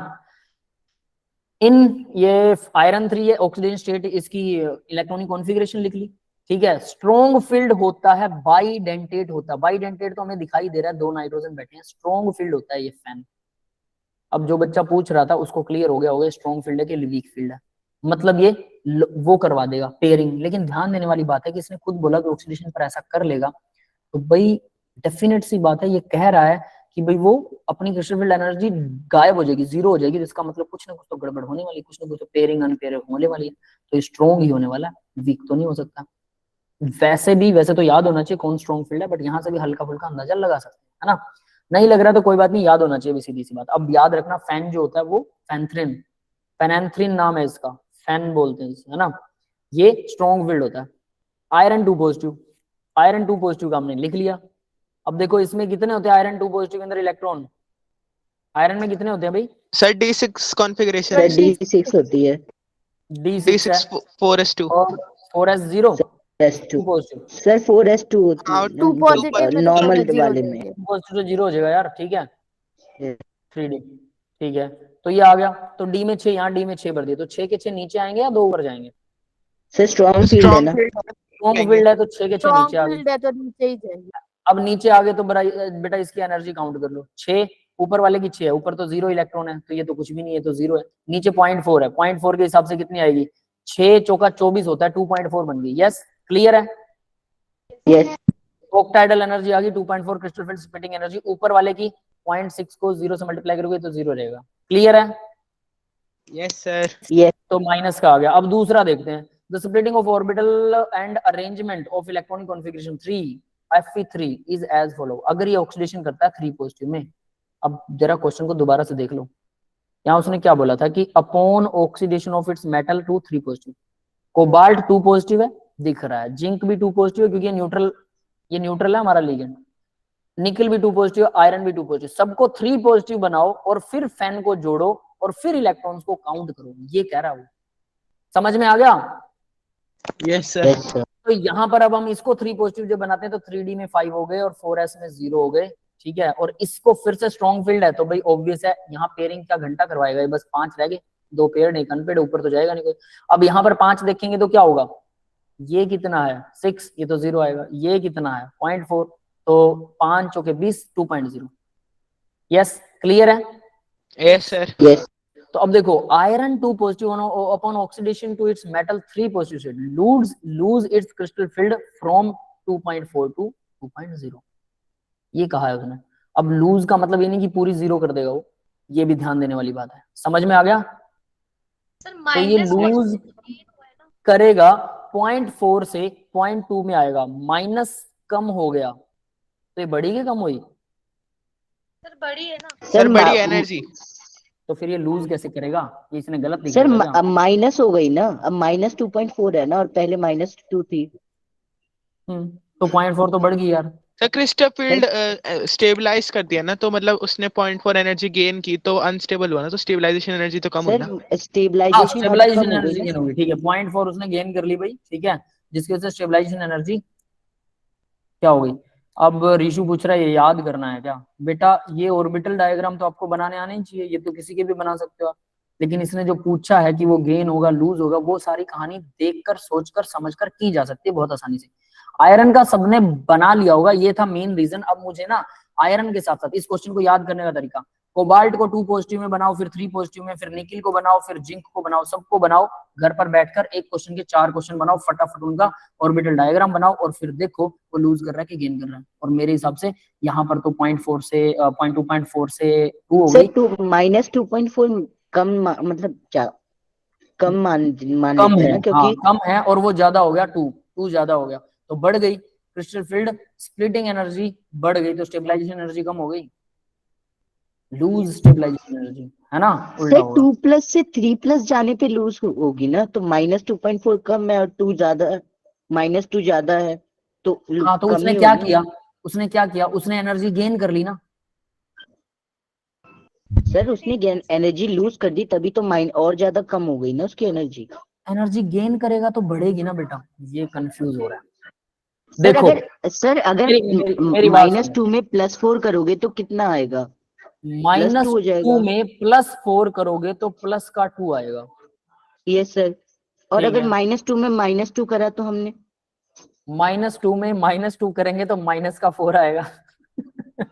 इन ये आयरन 3 है, ऑक्सीडेशन स्टेट, इसकी इलेक्ट्रॉनिक कॉन्फ़िगरेशन लिख ली, ठीक है। स्ट्रॉन्ग फील्ड होता है, बाइडेंटेट होता है, बाइडेंटेट तो हमें दिखाई दे रहा है, 2 नाइट्रोजन बैठे हैं, स्ट्रॉन्ग फील्ड होता है ये फैन। अब जो बच्चा पूछ रहा था उसको क्लियर हो गया होगा स्ट्रॉन्ग फील्ड है कि वीक फील्ड है, मतलब ये वो करवा देगा पेयरिंग। लेकिन ध्यान देने वाली बात है कि इसने खुद बोला कि ऑक्सीडेशन पर ऐसा कर लेगा, तो भाई डेफिनेट सी बात है, ये कह रहा है कि भाई वो अपनी क्रिस्टल फील्ड एनर्जी गायब हो जाएगी, 0 हो जाएगी, जिसका मतलब कुछ ना कुछ तो गड़बड़ होने वाली, कुछ ना कुछ तो पेयरिंग अनपेयरिंग होने वाली है, तो स्ट्रॉन्ग ही होने वाला, वीक तो नहीं हो सकता। वैसे तो याद होना चाहिए कौन स्ट्रॉन्ग फील्ड है, बट यहाँ से भी हल्का फुल्का अंदाजा लगा सकते हैं, है ना। नहीं लग रहा तो कोई बात नहीं, याद होना चाहिए भी, सीधी सी बात। अब याद रखना, फैन जो होता है वो फैंथ्रिन, पेनेंथ्रिन नाम है इसका, फैन बोलते हैं इसे, है ना। ये स्ट्रॉन्ग फील्ड होता है। आयरन 2 पॉजिटिव, आयरन 2 पॉजिटिव का हमने लिख लिया। अब देखो इसमें कितने होते हैं आयरन 2 पॉजिटिव के अंदर इलेक्ट्रॉन, आयरन में कितने होते हैं भाई? Sir, D6 configuration. Sir D6 होती है। D6 है, D6 4s2. और 4s0 S2 positive, sir 4s2 होती हाँ, है 2 पॉजिटिव में तो नॉर्मल zero वाले हो में। जाएगा। पॉजिटिव 0 हो जाएगा यार, ठीक है, Yes. 3D, ठीक है। तो ये आ गया, तो D में 6, यहाँ D में 6 भर दिए, तो 6 के 6 नीचे आएंगे या 2 ऊपर जाएंगे? सर स्ट्रॉन्ग फील्ड है ना। स्ट्रॉन्ग फील्ड है तो 6 के 6 स्ट्रॉन्ग नीचे आ गए। फील्ड है तो नीचे ही जाएगा। अब नीचे आ गए तो बेटा इसकी एनर्जी काउंट कर लो, 6 ऊपर वाले की 6 है, ऊपर तो 0 इलेक्ट्रॉन है, तो ये तो कुछ भी नहीं है, तो 0 है। नीचे 0.4 है, 0.4 के हिसाब से कितनी आएगी, 6 चौका 24 होता है, 2.4 बन गई। यस, क्लियर है। यस ऑक्टाइडल एनर्जी आ गई 2.4, क्रिस्टल फील्ड स्प्लिटिंग एनर्जी ऊपर वाले की 0.6 को 0 से मल्टीप्लाई करोगे तो 0 रहेगा। क्लियर है? Yes, sir. यस तो माइनस का आ गया। अब दूसरा देखते हैं, the splitting of orbital and arrangement of electronic configuration 3 Fe3 is as follow. अगर ये ऑक्सीडेशन करता है 3 पॉजिटिव में, अब जरा क्वेश्चन को दोबारा से देख लो, यहाँ उसने क्या बोला था कि upon oxidation of its metal to 3 positive, cobalt 2 positive है दिख रहा है, जिंक भी 2 पॉजिटिव है क्योंकि ये न्यूट्रल है हमारा लिगेंड, निकल भी 2 पॉजिटिव, आयरन भी 2 पॉजिटिव, सबको 3 पॉजिटिव बनाओ और फिर फैन को जोड़ो और फिर इलेक्ट्रॉन्स को काउंट करो, ये कह रहा हूं। समझ में आ गया? Yes, sir. यस सर तो यहाँ पर अब हम इसको 3 पॉजिटिव जब बनाते हैं तो 3D में 5 हो गए और 4s में 0 हो गए, ठीक है, और इसको फिर से स्ट्रॉन्ग फील्ड है तो भाई ऑब्वियस है यहाँ पेयरिंग क्या घंटा करवाएगा, ये बस 5 रह गए, 2 पेयर नहीं अनपेड, ऊपर तो जाएगा नहीं कोई। अब यहाँ पर 5 देखेंगे तो क्या होगा, ये कितना है 6, ये तो 0 आएगा, ये कितना है 0.4, तो 5 चौके 20, 2.0। यस, क्लियर है? Yes, sir. यस तो अब देखो, iron 2 positive upon oxidation to its metal 3 positive state lose its crystal field from 2.4 to 2.0, ये कहा है उसने। अब लूज का मतलब ये नहीं कि पूरी 0 कर देगा वो, ये भी ध्यान देने वाली बात है। समझ में आ गया? सर तो ये लूज करेगा 0.4 से 0.2 में आएगा, माइनस कम हो गया तो ये बढ़ी कि कम हुई? सर बड़ी है ना। Sir, बड़ी एनर्जी। तो फिर ये लूज कैसे करेगा? ये इसने गलत लिखा सर है क्या? अब माइनस हो गई ना, अब -2.4 है ना, और पहले -2 थी। तो 0.4 तो बढ़ गई यार। सर क्रिस्टल फील्ड स्टेबलाइज कर दिया ना, तो मतलब उसने 0.4 एनर्जी गेन की तो अनस्टेबल हुआ ना, तो स्टेबलाइजेशन एनर्जी तो कम हुई ना। सर हाँ, स्टेबलाइजेशन कम स्टेबलाइजेशन हो गई एनर्जी ना। गेन होगी, ठीक है, 0.4 उसने गेन कर ली भाई, ठीक है, जिसकी वजह से स्टेबलाइजेशन एनर्जी क्या हो गई। अब रीशु पूछ रहा है ये याद करना है क्या? बेटा ये ऑर्बिटल डायग्राम तो आपको बनाने आने ही चाहिए, ये तो किसी के भी बना सकते हो आप, लेकिन इसने जो पूछा है कि वो गेन होगा लूज होगा, वो सारी कहानी देखकर सोचकर समझकर की जा सकती है बहुत आसानी से। आयरन का सबने बना लिया होगा, ये था मेन रीजन। अब मुझे ना आयरन के साथ साथ इस क्वेश्चन को याद करने का तरीका, कोबाल्ट को 2 पॉजिटिव में बनाओ, फिर 3 पॉजिटिव में, फिर निकिल को बनाओ, फिर जिंक को बनाओ, सबको बनाओ घर पर बैठकर, एक क्वेश्चन के 4 क्वेश्चन बनाओ, फटाफट उनका ऑर्बिटल डायग्राम बनाओ, और फिर देखो वो लूज कर रहा है कि गेन कर रहा है। और मेरे हिसाब से यहाँ पर तो 0.4 से 0.2 से 2 हो सर गई, -2.4 कम मतलब क्या कम मान कम लेते है, हैं ना, हाँ क्योंकि कम है, और वो ज्यादा हो गया 2 ज्यादा हो गया तो बढ़ गई क्रिस्टल फील्ड स्प्लिटिंग एनर्जी, बढ़ गई तो स्टेबलाइजेशन एनर्जी कम हो गई, लूज स्टेबलाइजेशन एनर्जी, है ना, उल्टा सर होगा। 2+ से 3+ जाने पे लूज होगी ना, तो -2.4 कम है और 2 ज्यादा, -2 ज्यादा है तो हाँ, तो कम उसने ही क्या होगी। किया, उसने क्या किया, उसने एनर्जी गेन कर ली ना। सर उसने एनर्जी लूज कर दी, तभी तो माइन और ज्यादा कम हो गई ना उसकी एनर्जी। एनर्जी गेन करेगा तो बढ़ेगी ना बेटा, ये कंफ्यूज हो रहा है। सर देखो अगर मेरी बात सुनो, -2 में +4 करोगे तो कितना आएगा? +2 हो -2 जाएगा। में +4 करोगे तो प्लस का 2 आएगा। Yes sir. और ठीक अगर है, -2 में -2 करा तो हमने, -2 में -2 करेंगे तो माइनस का 4 आएगा।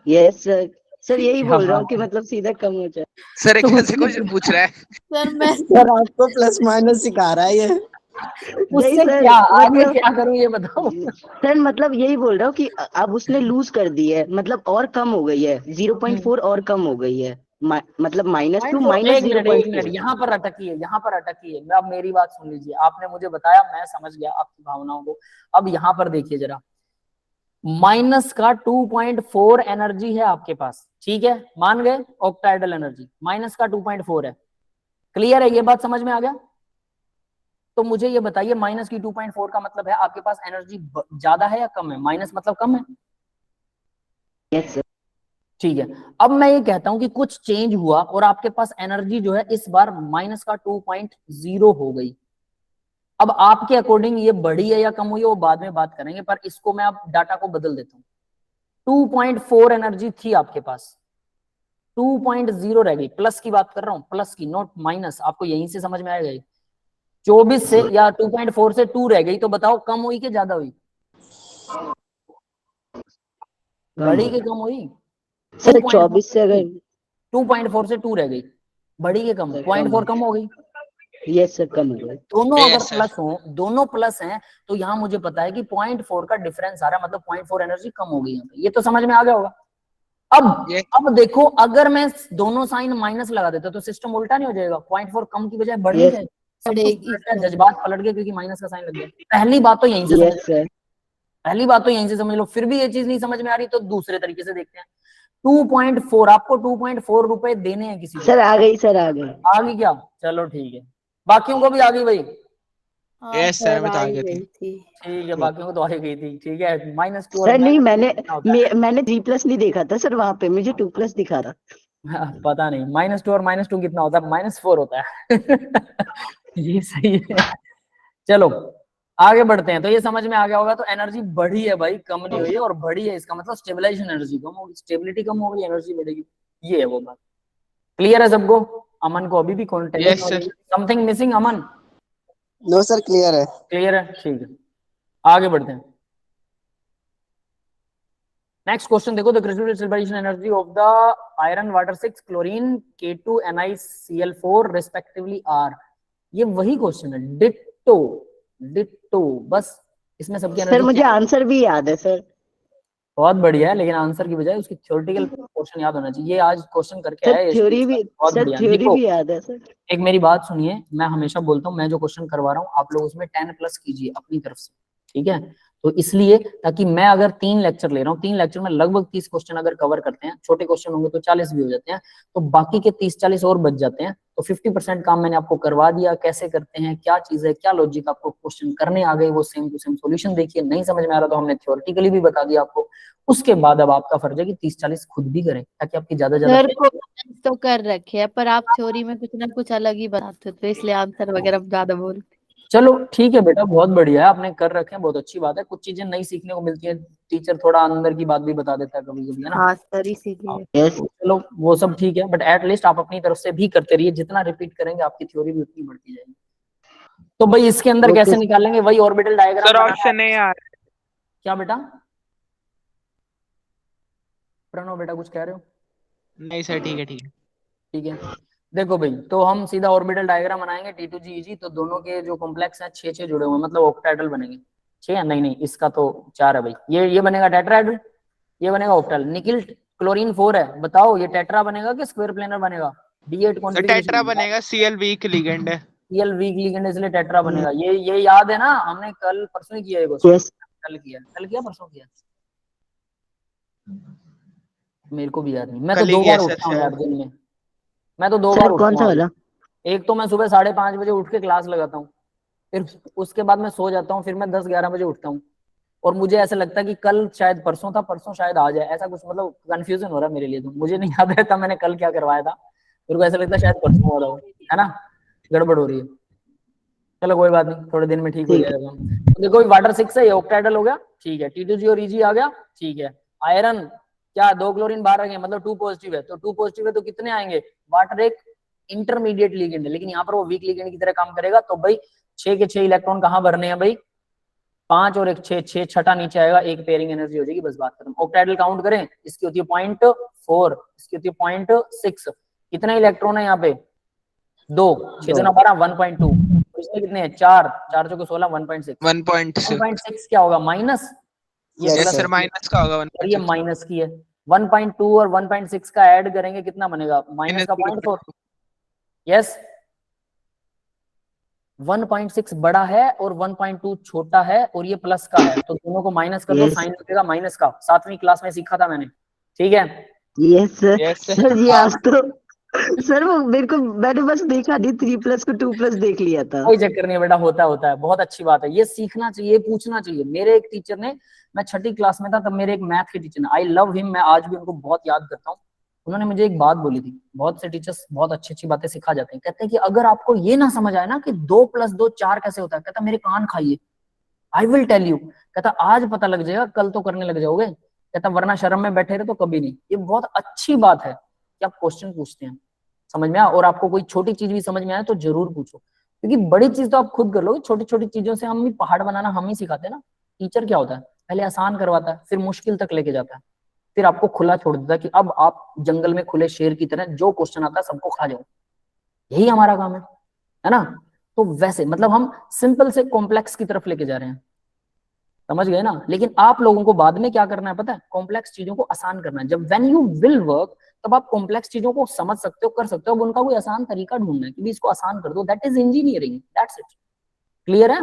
Yes sir. सर यही क्या बोल रहा हूँ बात कि है, मतलब सीधा कम हो जाए। सर तो एक ऐसे उसने क्वेश्चन पूछ रहा है। सर मैं सर आपको प्लस माइनस सिखा रहा है ये। नहीं उससे सर, क्या आगे मतलब क्या करूं ये बताओ। सर मतलब यही बोल रहा हूँ कि अब उसने लूज कर दी है, मतलब और कम हो गई है, 0.4 और कम हो गई है, मतलब -2 एक मिनट -0.4। यहाँ पर अटकी है, यहाँ पर अटकी है। अब मेरी बात सुन लीजिए, आपने मुझे बताया, मैं समझ गया आपकी भावनाओं को। अब यहाँ पर देखिए जरा, माइनस का 2.4 एनर्जी है आपके पास, ठीक है, मान गए, ऑक्टाइडल एनर्जी माइनस का 2.4 है, क्लियर है, ये बात समझ में आ गया। तो मुझे ये बताइए, माइनस की 2.4 का मतलब है आपके पास एनर्जी ज्यादा है या कम है? माइनस मतलब कम है, यस सर। ठीक है। अब मैं ये कहता हूं कि कुछ चेंज हुआ और आपके पास एनर्जी जो है इस बार माइनस का 2.0 हो गई। अब आपके अकॉर्डिंग ये बढ़ी है या कम हुई है वो बाद में बात करेंगे, पर इसको मैं अब डाटा को बदल देता हूं। 2.4 एनर्जी थी आपके पास, 2.0 रह गई, प्लस की बात कर रहा हूं, प्लस की, नॉट माइनस, आपको यहीं से समझ में आएगा। 24 से या 2.4 से 2 रह गई, तो बताओ कम हुई कि ज्यादा हुई? बढ़ी कि कम हुई? सर 24 से अगर 2.4 से 2 रह गई, बढ़ी के कम? 0.4 कम हो गई। यस सर, कम हो गया। दोनों अगर Yes, sir. प्लस हो, दोनों प्लस हैं, तो यहाँ मुझे पता है कि 0.4 का डिफरेंस आ रहा है, मतलब 0.4 एनर्जी कम हो गई यहाँ पे। ये तो समझ में आ गया होगा। अब Yes. अब देखो, अगर मैं दोनों साइन माइनस लगा देता तो सिस्टम उल्टा नहीं हो जाएगा? 0.4 कम की बजाय बढ़ नहीं Yes. जाएगा? सब कुछ बढ़ेगी पलट गया, सर। जज्बात पलट गए क्योंकि माइनस का साइन लग गया। पहली बात तो यहीं से समझ यस सर। पहली बात तो यहीं से समझ लो। फिर भी ये चीज नहीं समझ में आ रही तो दूसरे तरीके से देखते हैं। 2.4, आपको 2.4 रुपए देने हैं किसी को, सर आ गई, सर आ गई। आ गई क्या? चलो ठीक है, बाकियों को भी आ गई भाई, हाँ Yes, sir, मैं तो आ आ ही गई गई थी। थी। ठीक है, बाकियों को तो आ ही गई थी, ठीक है। -2 और सर नहीं, मैंने कितना होता है? मैंने 3+ नहीं देखा था सर, वहां पे मुझे 2+ दिखा रहा। हाँ, पता नहीं, -2 और -2 कितना होता है? -4 होता है। ये सही है। चलो आगे बढ़ते हैं। तो ये समझ में आ गया होगा, तो एनर्जी बढ़ी है भाई, कम नहीं हुई है, और बढ़ी है इसका मतलब स्टेबलाइजेशन एनर्जी कम होगी, स्टेबिलिटी कम होगी, एनर्जी बढ़ेगी। ये है वो बात। क्लियर है सबको? अमन को अभी भी Yes, sir. Something missing Aman? No sir, clear है। क्लियर है, ठीक है, आगे बढ़ते हैं। नेक्स्ट क्वेश्चन देखो, the crystal stabilization energy of the iron water 6 chlorine K2 NiCl4 respectively are. ये वही क्वेश्चन है, डिट्टो डिट्टो, बस इसमें सबकी सर एनर्जी मुझे आंसर भी याद है सर। बहुत बढ़िया है, लेकिन आंसर की बजाय उसकी थ्योरेटिकल पोर्शन याद होना चाहिए। ये आज क्वेश्चन करके सर आया है थ्योरी भी, बहुत सर बढ़िया। थ्योरी देखो भी याद है सर। एक मेरी बात सुनिए, मैं हमेशा बोलता हूँ, मैं जो क्वेश्चन करवा रहा हूँ आप लोग उसमें 10+ कीजिए अपनी तरफ से, ठीक है? तो इसलिए ताकि मैं अगर 3 लेक्चर ले रहा हूँ, 3 लेक्चर में लगभग 30 क्वेश्चन अगर कवर करते हैं, छोटे क्वेश्चन होंगे तो 40 भी हो जाते हैं, तो बाकी के 30-40 और बच जाते हैं। तो 50% काम मैंने आपको करवा दिया, कैसे करते हैं, क्या चीज है, क्या लॉजिक, आपको क्वेश्चन करने आ गए, वो सेम टू सेम सॉल्यूशन देखिए। नहीं समझ में आ रहा तो हमने थ्योरेटिकली भी बता दिया आपको। उसके बाद अब आपका फर्ज है कि 30-40 खुद भी करें, ताकि आपकी ज्यादा सर ज्यादा तो कर रखे हैं, पर आप थ्योरी में कुछ ना कुछ अलग ही बताते हो, तो इसलिए आंसर वगैरह ज्यादा बोल। चलो ठीक है बेटा, बहुत बढ़िया है, आपने कर रखे हैं, बहुत अच्छी बात है। कुछ चीजें नई सीखने को मिलती है, टीचर थोड़ा अंदर की बात भी बता देता है कभी कभी, है ना? हाँ सर, इसीलिए। यस चलो वो सब ठीक है, बट एटलीस्ट आप अपनी तरफ से भी करते रहिए, जितना रिपीट करेंगे आपकी थ्योरी भी उतनी बढ़ती जाएगी। तो भाई इसके अंदर ओके कैसे निकालेंगे? वही ऑर्बिटल डायग्राम सर बनाना ऑप्शन है। ए यार। क्या बेटा? प्रणव बेटा कुछ कह रहे हो? नहीं सर, ठीक है ठीक है। ठीक है, देखो भाई, तो हम सीधा ऑर्बिटल डायग्राम बनाएंगे T2G तो दोनों के जो कॉम्प्लेक्स हैं 6 जुड़े हुए हैं, मतलब ऑक्टाहेड्रल बनेंगे। 6 नहीं नहीं, इसका तो 4 है भाई। ये बनेगा टेट्राहेड्रल, ये बनेगा ऑक्टल। निकिल क्लोरीन 4 है, बताओ ये टेट्रा बनेगा कि स्क्वायर प्लेनर बनेगा? D8 सर कॉन्फ़िगरेशन टेट्रा बनेगा, Cl वीक लिगेंड है। Cl वीक लिगेंड, इसलिए टेट्रा बनेगा। ये याद है ना, हमने कल परसों ही किया है क्वेश्चन। यस कल किया परसों किया, मेरे को भी याद नहीं। मैं तो कल ही 2 किया बार सर उठता हूँ यार शायद। दिन में, मैं तो 2 बार सर उठता कौन सा हूँ। वाला? एक तो मैं सुबह 5:30 बजे उठ के क्लास लगाता हूँ, फिर उसके बाद मैं सो जाता हूँ, फिर मैं 10-11 बजे उठता हूँ, और मुझे ऐसा लगता है कि कल शायद परसों था, परसों शायद आ जाए, ऐसा कुछ, मतलब कंफ्यूजन हो रहा है मेरे लिए। तो मुझे नहीं याद रहता मैंने कल क्या करवाया था, मेरे को ऐसा लगता है शायद परसों हो रहा हो, है ना? गड़बड़ हो रही है। चलो कोई बात नहीं, थोड़े दिन में ठीक हो ठीक जाएगा। तो देखो वाटर 6 है, ये ऑक्टाहेड्रल हो गया, ठीक है। T2G और EG आ गया, ठीक है। आयरन क्या, 2 क्लोरीन बाहर रखे, मतलब 2 पॉजिटिव है, तो 2 पॉजिटिव है तो कितने आएंगे? वाटर एक इंटरमीडिएट लिगेंड है, लेकिन यहाँ पर वो वीक लिगेंड की तरह काम करेगा। तो भाई 6 के 6 इलेक्ट्रॉन कहाँ भरने हैं भाई? 5 और 1 6, छठा नीचे आएगा, एक पेयरिंग एनर्जी हो जाएगी, बस बात खत्म। ऑक्टाहेड्रल काउंट करें, इसकी होती है 0.4, इसकी होती है 0.6। कितने इलेक्ट्रॉन है यहाँ पे? 2, 6 दूना 12, 1.2। इसमें कितने हैं? 4, 4 चौके 16, 1.6। 1.6। 1.6 क्या होगा? माइनस, ये Yes, plus yes sir, sir. Minus का होगा और ये 1.6। माइनस की है। 1.2 और 1.6 का ऐड करेंगे, कितना बनेगा? माइनस का 0.4। यस, 1.6 बड़ा है और 1.2 छोटा है, और ये प्लस का है, तो दोनों को माइनस कर दो, Yes. साइन लगेगा माइनस का। 7वीं क्लास में सीखा था मैंने, ठीक है? Yes sir. Yes sir. Sir ji आज तो सर वो मेरे को, मैंने बस देखा नहीं, 3+ को 2+ देख लिया था। कोई चक्कर नहीं बेटा, होता है, बहुत अच्छी बात है, ये सीखना चाहिए, पूछना चाहिए। मेरे एक टीचर ने, मैं 6ठी क्लास में था तब, मेरे एक मैथ के टीचर ने, आई लव हिम, मैं आज भी उनको बहुत याद करता हूँ। उन्होंने मुझे एक बात बोली थी, बहुत से टीचर्स बहुत अच्छी अच्छी बातें सिखा जाते हैं। कहते हैं कि अगर आपको ये ना समझ आए ना कि 2 + 2 4 कैसे होता है, कहता मेरे कान खाइए, आई विल टेल यू। कहता आज पता लग जाएगा, कल तो करने लग जाओगे, कहता वरना शर्म में बैठे रहे तो कभी नहीं। ये बहुत अच्छी बात है कि आप क्वेश्चन पूछते हैं, समझ में आया, और आपको कोई छोटी चीज भी समझ में आए तो जरूर पूछो, क्योंकि बड़ी चीज तो आप खुद कर लोगे, छोटी छोटी चीजों से हम भी पहाड़ बनाना हम ही सिखाते हैं ना। टीचर क्या होता है, पहले आसान करवाता है, फिर मुश्किल तक लेके जाता है, फिर आपको खुला छोड़ देता है कि अब आप जंगल में खुले शेर की तरह जो क्वेश्चन आता है सबको खा जाओ। यही हमारा काम है ना? तो वैसे मतलब हम सिंपल से कॉम्प्लेक्स की तरफ लेके जा रहे हैं, समझ गए ना? लेकिन आप लोगों को बाद में क्या करना है पता है? कॉम्प्लेक्स चीजों को आसान करना है। जब व्हेन यू विल वर्क, तब आप कॉम्प्लेक्स चीजों को समझ सकते हो, कर सकते हो। अब उनका कोई आसान तरीका ढूंढना है कि भी इसको आसान कर दो, that is engineering, that's it. Clear है?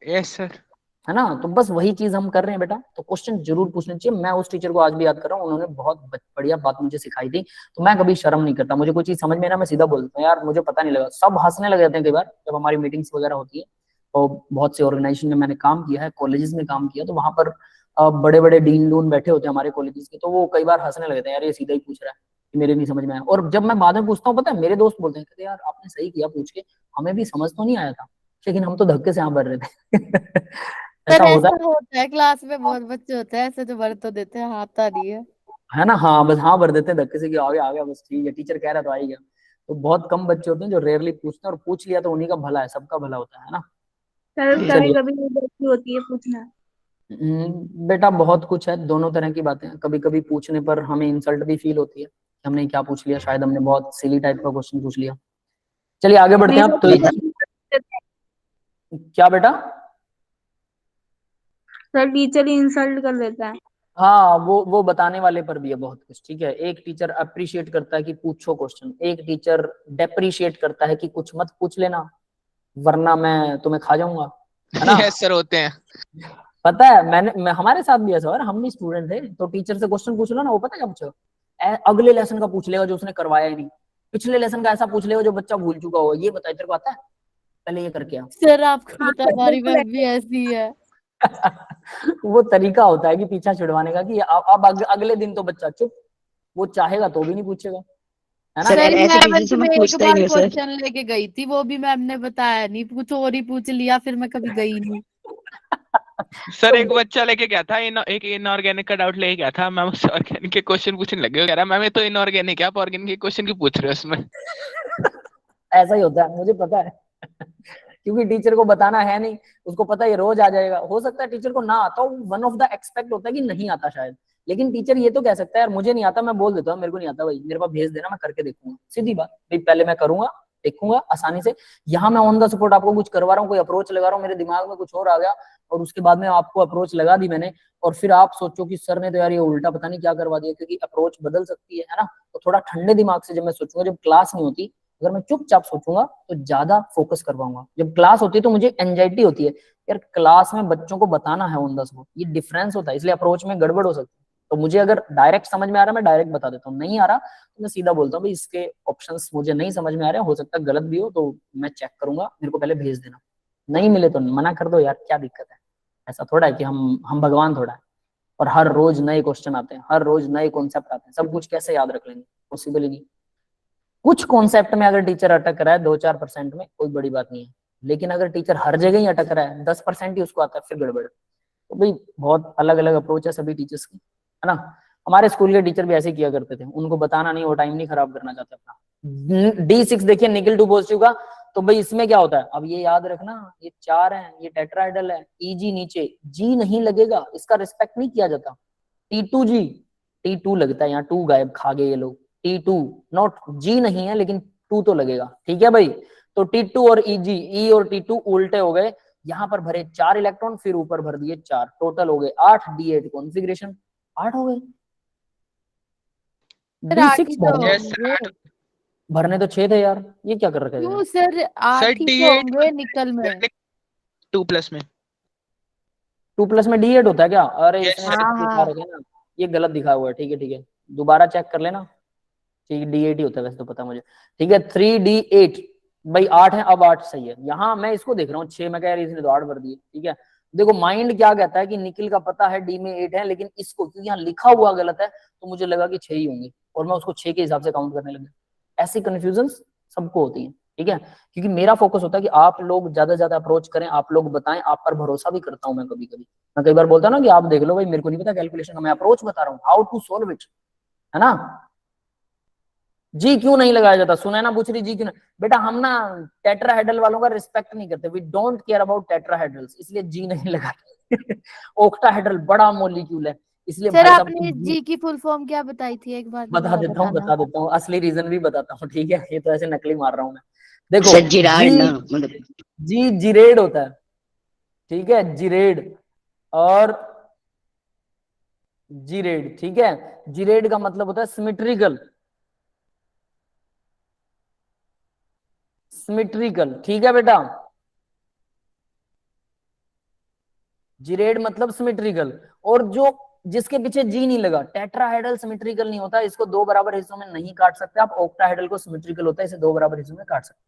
Yes sir. है ना? तो बस वही चीज हम कर रहे हैं बेटा। तो क्वेश्चन जरूर पूछने चाहिए। मैं उस टीचर को आज भी याद कर रहा हूँ, उन्होंने बहुत बढ़िया बात मुझे सिखाई थी। तो मैं कभी शर्म नहीं करता, मुझे कोई चीज समझ में ना, मैं सीधा बोलता हूँ यार मुझे पता नहीं लगा। सब हंसने लग जाते हैं कई बार जब हमारी मीटिंग्स वगैरह होती है। तो बहुत से ऑर्गेनाइजेशन में मैंने काम किया है, कॉलेजेस में काम किया, तो वहां पर बड़े बड़े डीन डून बैठे होते हैं हमारे कॉलेजेस के, तो वो कई बार हंसने लगते हैं, यार ये सीधा ही पूछ रहा है कि मेरे नहीं समझ में आया। और जब मैं बाद में पूछता हूँ, पता है मेरे दोस्त बोलते हैं कि यार आपने सही किया पूछ के, हमें भी समझ तो नहीं आया था, लेकिन हम तो धक्के से यहाँ भर रहे थे। सर ऐसा होता ऐसा होता है, क्लास में बहुत बच्चे होते हैं ऐसे जो भर तो देते हैं, आता नहीं है। है ना। हाँ बस हाँ भर देते हैं धक्के से कि आ गया बस ठीक है, टीचर कह रहा तो आ ही गया। तो बहुत कम बच्चे होते हैं जो रेयरली पूछते हैं, और पूछ लिया तो उन्हीं का भला है, सबका भला होता है ना। सर कभी चलिए। कभी गलती होती है पूछना। बेटा बहुत कुछ है, दोनों तरह की बातें हैं। कभी कभी पूछने पर हमें इंसल्ट भी फील होती है कि हमने क्या पूछ लिया, शायद हमने बहुत सिली टाइप का क्वेश्चन पूछ लिया। चलिए आगे बढ़ते नहीं हैं। सर, अब तो क्या बेटा? सर टीचर ही इंसल्ट कर देता है। हाँ वो बताने वाले पर भी है बहुत कुछ। ठीक है, एक टीचर अप्रिशिएट करता है कि पूछो क्वेश्चन, एक टीचर डेप्रिशिएट करता है कि कुछ मत पूछ लेना वरना मैं तुम्हें खा जाऊंगा, है ना। यस सर, होते हैं। पता है हमारे साथ भी ऐसा हो, हम भी स्टूडेंट थे तो टीचर से क्वेश्चन पूछ लो ना, वो पता है क्या पूछो, अगले लेसन का पूछ लेगा जो उसने करवाया ही नहीं, पिछले लेसन का ऐसा पूछ लेगा जो बच्चा भूल चुका हो, ये बता तेरे को आता है, पहले ये करके आ। सर आपको हाँ पता सर, हमारी बिल्कुल मैम भी ऐसी है। वो तरीका होता है कि पीछा छुड़वाने का, कि अब अगले दिन तो बच्चा चुप, वो चाहेगा तो भी नहीं पूछेगा, है ना। सर सर ऐसे मैं टीचर से तो मैं एक पूछता ही बार नहीं हूँ सर। क्वेश्चन लेके गई थी, वो भी मैम ने बताया नहीं, कुछ और ही पूछ लिया, फिर मैं कभी गई नहीं। सर एक बच्चा लेके गया था, एक इनऑर्गेनिक का डाउट लेके गया था, मैम उससे ऑर्गेनिक के क्वेश्चन पूछने लगे, कह रहा मैम ये तो इनऑर्गेनिक है, आप ऑर्गेनिक के क्वेश्चन क्यों पूछ रहे हो उसमें। ऐसा ही होता है, मुझे पता है। क्योंकि टीचर को बताना है नहीं, उसको पता है ये रोज आ जाएगा। हो सकता है टीचर को ना आता हो, वन ऑफ द एक्सपेक्ट होता है कि नहीं आता शायद, लेकिन टीचर ये तो कह सकता है यार मुझे नहीं आता, मैं बोल देता हूँ मेरे को नहीं आता भाई, मेरे पास भेज देना, मैं करके देखूंगा। सीधी बात भाई, पहले मैं करूंगा, देखूंगा आसानी से। यहाँ मैं ऑन द स्पॉट आपको कुछ करवा रहा हूँ, कोई अप्रोच लगा रहा हूँ, मेरे दिमाग में कुछ और आ गया और उसके बाद में आपको अप्रोच लगा दी मैंने, और फिर आप सोचो कि सर ने तो यार ये उल्टा पता नहीं क्या करवा दिया, क्योंकि अप्रोच बदल सकती है ना। तो थोड़ा ठंडे दिमाग से जब मैं सोचूंगा, जब क्लास नहीं होती अगर मैं चुपचाप सोचूंगा तो ज्यादा फोकस कर पाऊंगा। जब क्लास होती है तो मुझे एंजाइटी होती है, यार क्लास में बच्चों को बताना है ऑन द स्पॉट, ये डिफरेंस होता है, इसलिए अप्रोच में गड़बड़ हो सकती है। तो मुझे अगर डायरेक्ट समझ में आ रहा है मैं डायरेक्ट बता देता हूँ, नहीं आ रहा तो मैं सीधा बोलता हूँ भाई इसके ऑप्शंस मुझे नहीं समझ में आ रहे हैं, हो सकता है गलत भी हो तो मैं चेक करूंगा, मेरे को पहले भेज देना, नहीं मिले तो मना कर दो यार, क्या दिक्कत है। ऐसा थोड़ा है कि हम भगवान थोड़ा है, और हर रोज नए क्वेश्चन आते हैं, हर रोज नए कॉन्सेप्ट आते हैं, सब कुछ कैसे याद रख लेंगे, पॉसिबल ही नहीं। कुछ कॉन्सेप्ट में अगर टीचर अटक रहा है 2-4% में कोई बड़ी बात नहीं है, लेकिन अगर टीचर हर जगह ही अटक रहा है, 10% ही उसको आता है, फिर गड़बड़। तो भाई बहुत अलग अलग अप्रोच है सभी टीचर्स की, है ना। हमारे स्कूल के टीचर भी ऐसे किया करते थे, उनको बताना नहीं, वो टाइम नहीं खराब करना चाहते अपना। D6 देखिए निकल 2 पॉजिटिव का, तो भाई इसमें क्या होता है, अब ये याद रखना, ये 4 है, ये टेट्राहेड्रल है, EG नीचे, G नहीं लगेगा, इसका रिस्पेक्ट नहीं किया जाता। T2G, T2 लगता है, यहाँ 2 गायब खा गए ये लोग, T2 नॉट G नहीं है लेकिन 2 तो लगेगा, ठीक है भाई। तो T2 और EG, E और T2 उल्टे हो गए, यहाँ पर भरे 4 इलेक्ट्रॉन, फिर ऊपर भर दिए 4, टोटल हो गए 8, D8 कॉन्फ़िगरेशन, 8 हो गए। सर 8 ही D6 तो भरने, यस होंगे। भरने तो 6 थे यार, ये क्या कर रखा है क्यों यार। सर, सर 8 ही तो D8 होंगे निकल में। 2+ में। 2+ में D8 होता है क्या? अरे यस इसने सर। हाँ 6 दिखा हाँ। रखे हैं ना, ये गलत दिखा हुआ है, ठीक है ठीक है, दोबारा चेक कर लेना। ठीक है D8 ही होता है वैसे तो, पता मुझे, ठीक है 3D8 भाई 8 है, अब 8 सही है। यहाँ मैं इसको देख रहा हूँ 6, मैं कह रही इसने तो 8 भर दिए, ठीक है। देखो माइंड क्या कहता है कि निखिल का पता है D में 8 है, लेकिन इसको क्योंकि यहाँ लिखा हुआ गलत है तो मुझे लगा कि 6 ही होंगे, और मैं उसको 6 के हिसाब से काउंट करने लगा। ऐसी कंफ्यूजन सबको होती है, ठीक है। क्योंकि मेरा फोकस होता है कि आप लोग ज्यादा से ज्यादा अप्रोच करें, आप लोग बताएं, आप पर भरोसा भी करता हूं मैं कभी कभी। मैं कई बार बोलता हूं ना कि आप देख लो भाई, मेरे को नहीं पता कैलकुलेशन का, मैं अप्रोच बता रहा हूँ, हाउ टू सोल्व इट, है ना। जी क्यों नहीं लगाया जाता, सुनैना पूछ रही जी क्यों नहीं। बेटा हम ना टेट्राहेड्रल वालों का रिस्पेक्ट नहीं करते, वी डोंट केयर अबाउट टेट्राहेड्रल्स, इसलिए जी नहीं लगाते। ओक्टाहेड्रल बड़ा मॉलिक्यूल है, इसलिए सर भाई साहब आपने जी की फुल फॉर्म क्या बताई थी, एक बार बता दोबारा देता हूँ, बताना। बता देता हूँ, असली रीजन भी बताता हूँ, ठीक है, ये तो ऐसे नकली मार रहा हूँ मैं। देखो सर जिराड ना जी, मतलब। जी जिरेड होता है, ठीक है, जिरेड, और जिरेड, ठीक है। जिरेड का मतलब होता है सिमेट्रिकल, सिमेट्रिकल, ठीक है बेटा। जिरेड मतलब सिमेट्रिकल, और जो जिसके पीछे जी नहीं लगा, टेट्राहेड्रल सिमेट्रिकल नहीं होता, इसको 2 बराबर हिस्सों में नहीं काट सकते आप। ऑक्टाहेड्रल को सिमेट्रिकल होता है, इसे 2 बराबर हिस्सों में काट सकते,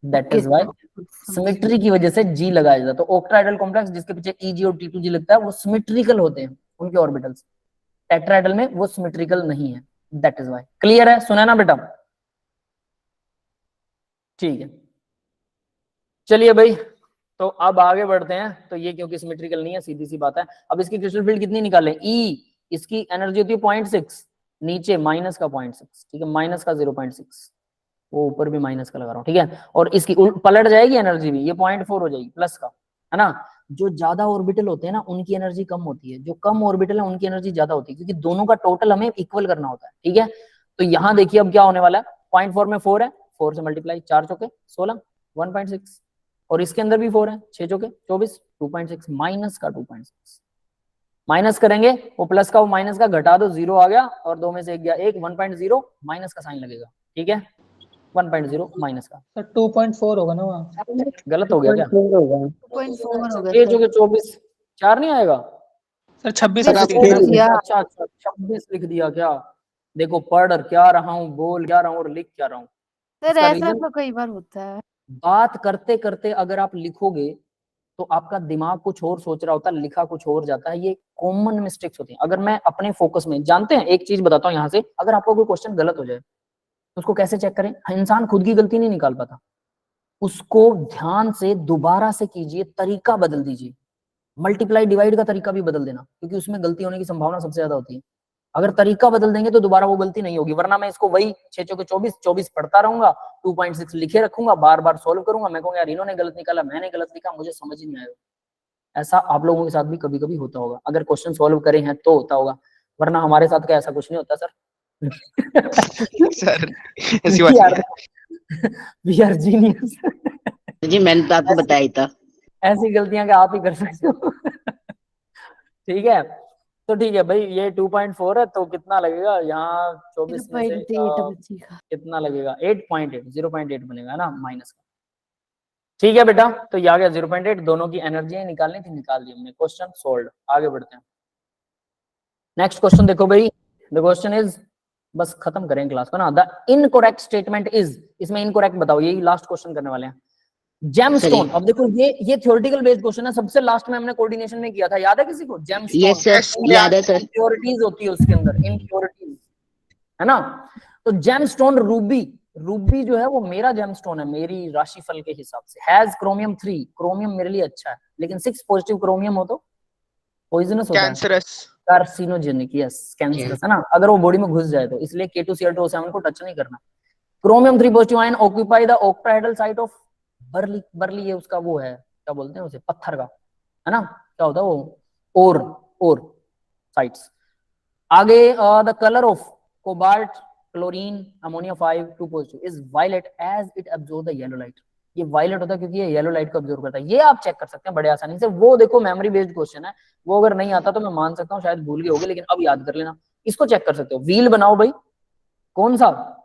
that okay is why sir, समझ गई। सिमेट्री की वजह से जी लगाया जाता है। तो ऑक्टाहेड्रल कॉम्प्लेक्स जिसके पीछे EG और T2G लगता है वो सिमेट्रिकल होते हैं, उनके ऑर्बिटल्स। टेट्राहेड्रल में वो सिमेट्रिकल नहीं है, दैट इज वाई। क्लियर है, सुना ना बेटा, ठीक है। चलिए भाई तो अब आगे बढ़ते हैं। तो ये क्योंकि सिमेट्रिकल नहीं है, सीधी सी बात है। अब इसकी क्रिस्टल फील्ड कितनी निकालें? ई, इसकी एनर्जी होती है 0.6, नीचे माइनस का 0.6, ठीक है, माइनस का 0.6, वो ऊपर भी माइनस का लगा रहा हूँ, ठीक है। और इसकी पलट जाएगी एनर्जी भी, ये 0.4 हो जाएगी प्लस का, है ना। जो ज्यादा ऑर्बिटल होते हैं ना उनकी एनर्जी कम होती है, जो कम ऑर्बिटल है उनकी एनर्जी ज्यादा होती है, क्योंकि दोनों का टोटल हमें इक्वल करना होता है, ठीक है। तो यहाँ देखिए अब क्या होने वाला है, 0.4 में 4 है, 4 से मल्टीप्लाई, 4 चौके 16, 1.6, और इसके अंदर भी 4 है, 6 चौके 24, 2.6, माइनस का 2.6, माइनस करेंगे वो प्लस का वो माइनस का घटा दो, 0 आ गया, और 2 में से 1 गया, 1, 1.0 माइनस का साइन लगेगा, ठीक है, 1.0 माइनस का। सर 2.4 होगा ना वहाँ? गलत हो गया क्या? 2.4 होगा 6 सर। चौके 24, 4 नहीं आएगा? सर 26 मैं लिख लिख दिया। दिया। अच्छा अच्छा, 26 लिख दिया क्या? देखो पढ़ क्या रहा हूँ, बोल क्या रहा हूँ और लिख क्या रहा हूँ। सर इसका ऐसा रीजन, तो कई बार होता है। बात करते करते अगर आप लिखोगे तो आपका दिमाग कुछ और सोच रहा होता है, लिखा कुछ और जाता है, ये कॉमन मिस्टेक्स होती हैं। अगर मैं अपने फोकस में, जानते हैं एक चीज बताता हूँ यहाँ से, अगर आपको कोई क्वेश्चन गलत हो जाए तो उसको कैसे चेक करें? इंसान खुद की गलती नहीं निकाल पाता, उसको ध्यान से दोबारा से कीजिए, तरीका बदल दीजिए, मल्टीप्लाई डिवाइड का तरीका भी बदल देना, क्योंकि उसमें गलती होने की संभावना सबसे ज्यादा होती है। अगर तरीका बदल देंगे तो दोबारा वो गलती नहीं होगी, वरना मैं इसको वही 6 चौके 24, 24 पढ़ता रहूंगा, 2.6 लिखे रखूंगा, बार बार सोल्व करूंगा, मैं कहूंगा यार इन्होंने गलत निकाला, मैंने गलत लिखा, मुझे समझ ही नहीं आएगा। ऐसा आप लोगों के साथ भी कभी कभी होता होगा, अगर क्वेश्चन सोल्व करे हैं तो होता होगा, वरना हमारे साथ क्या ऐसा कुछ नहीं होता सर। सर ऐसी बात नहीं है। We are genius. जी मैंने तो आपको बताया ही था। ऐसी गलतियां क्या आप ही कर सकते हो। ठीक है, तो ठीक है भाई, ये 2.4 है, तो कितना लगेगा यहाँ 24 में से 0.8 बचेगा। कितना लगेगा? 8.8, 0.8 बनेगा ना माइनस का। ठीक है बेटा, तो ये आ गया 0.8, दोनों की एनर्जी निकालनी थी, निकाल दी हमने, क्वेश्चन सोल्व। आगे बढ़ते हैं, नेक्स्ट क्वेश्चन देखो भाई। द क्वेश्चन इज, बस खत्म करें क्लास को ना। द इनकरेक्ट स्टेटमेंट इज, इसमें इनकरेक्ट बताओ, यही लास्ट क्वेश्चन करने वाले हैं। जेमस्टोन, अब देखो ये थ्योरेटिकल बेस्ड क्वेश्चन है, सबसे लास्ट में हमने कोऑर्डिनेशन में किया था, याद है किसी को? यस जेमस्टोन सर, याद है सर। इम्प्योरिटीज होती है उसके अंदर, इम्प्योरिटीज, है ना। तो जेमस्टोन रूबी, रूबी जो है वो मेरा जेमस्टोन है, मेरी राशिफल के हिसाब से, हैज क्रोमियम 3, क्रोमियम मेरे लिए अच्छा है, लेकिन 6 पॉजिटिव क्रोमियम हो तो पॉइजनस होता है, कैंसरस, कार्सिनोजेनिक, यस कैंसरस, है ना, अगर वो बॉडी में घुस जाए तो। इसलिए K2Cl2O7 को टच नहीं करना। Chromium 3 positive ion occupy the octahedral site of barley, barley ये उसका वो है, क्या बोलते हैं उसे, पत्थर का, है ना, क्या होता है वो, ओर साइट्स। आगे the colour of cobalt, chlorine, ammonia 5 2 positive is violet as it absorb the yellow light. ये वायलेट होता है क्योंकि ये येलो लाइट को एब्जॉर्ब करता है, ये आप चेक कर सकते हैं बड़े आसानी से। वो देखो मेमोरी बेस्ड क्वेश्चन है, वो अगर नहीं आता तो मैं मान सकता हूँ शायद भूल गए होगे, लेकिन अब याद कर लेना, इसको चेक कर सकते हो। व्हील बनाओ भाई, कौन सा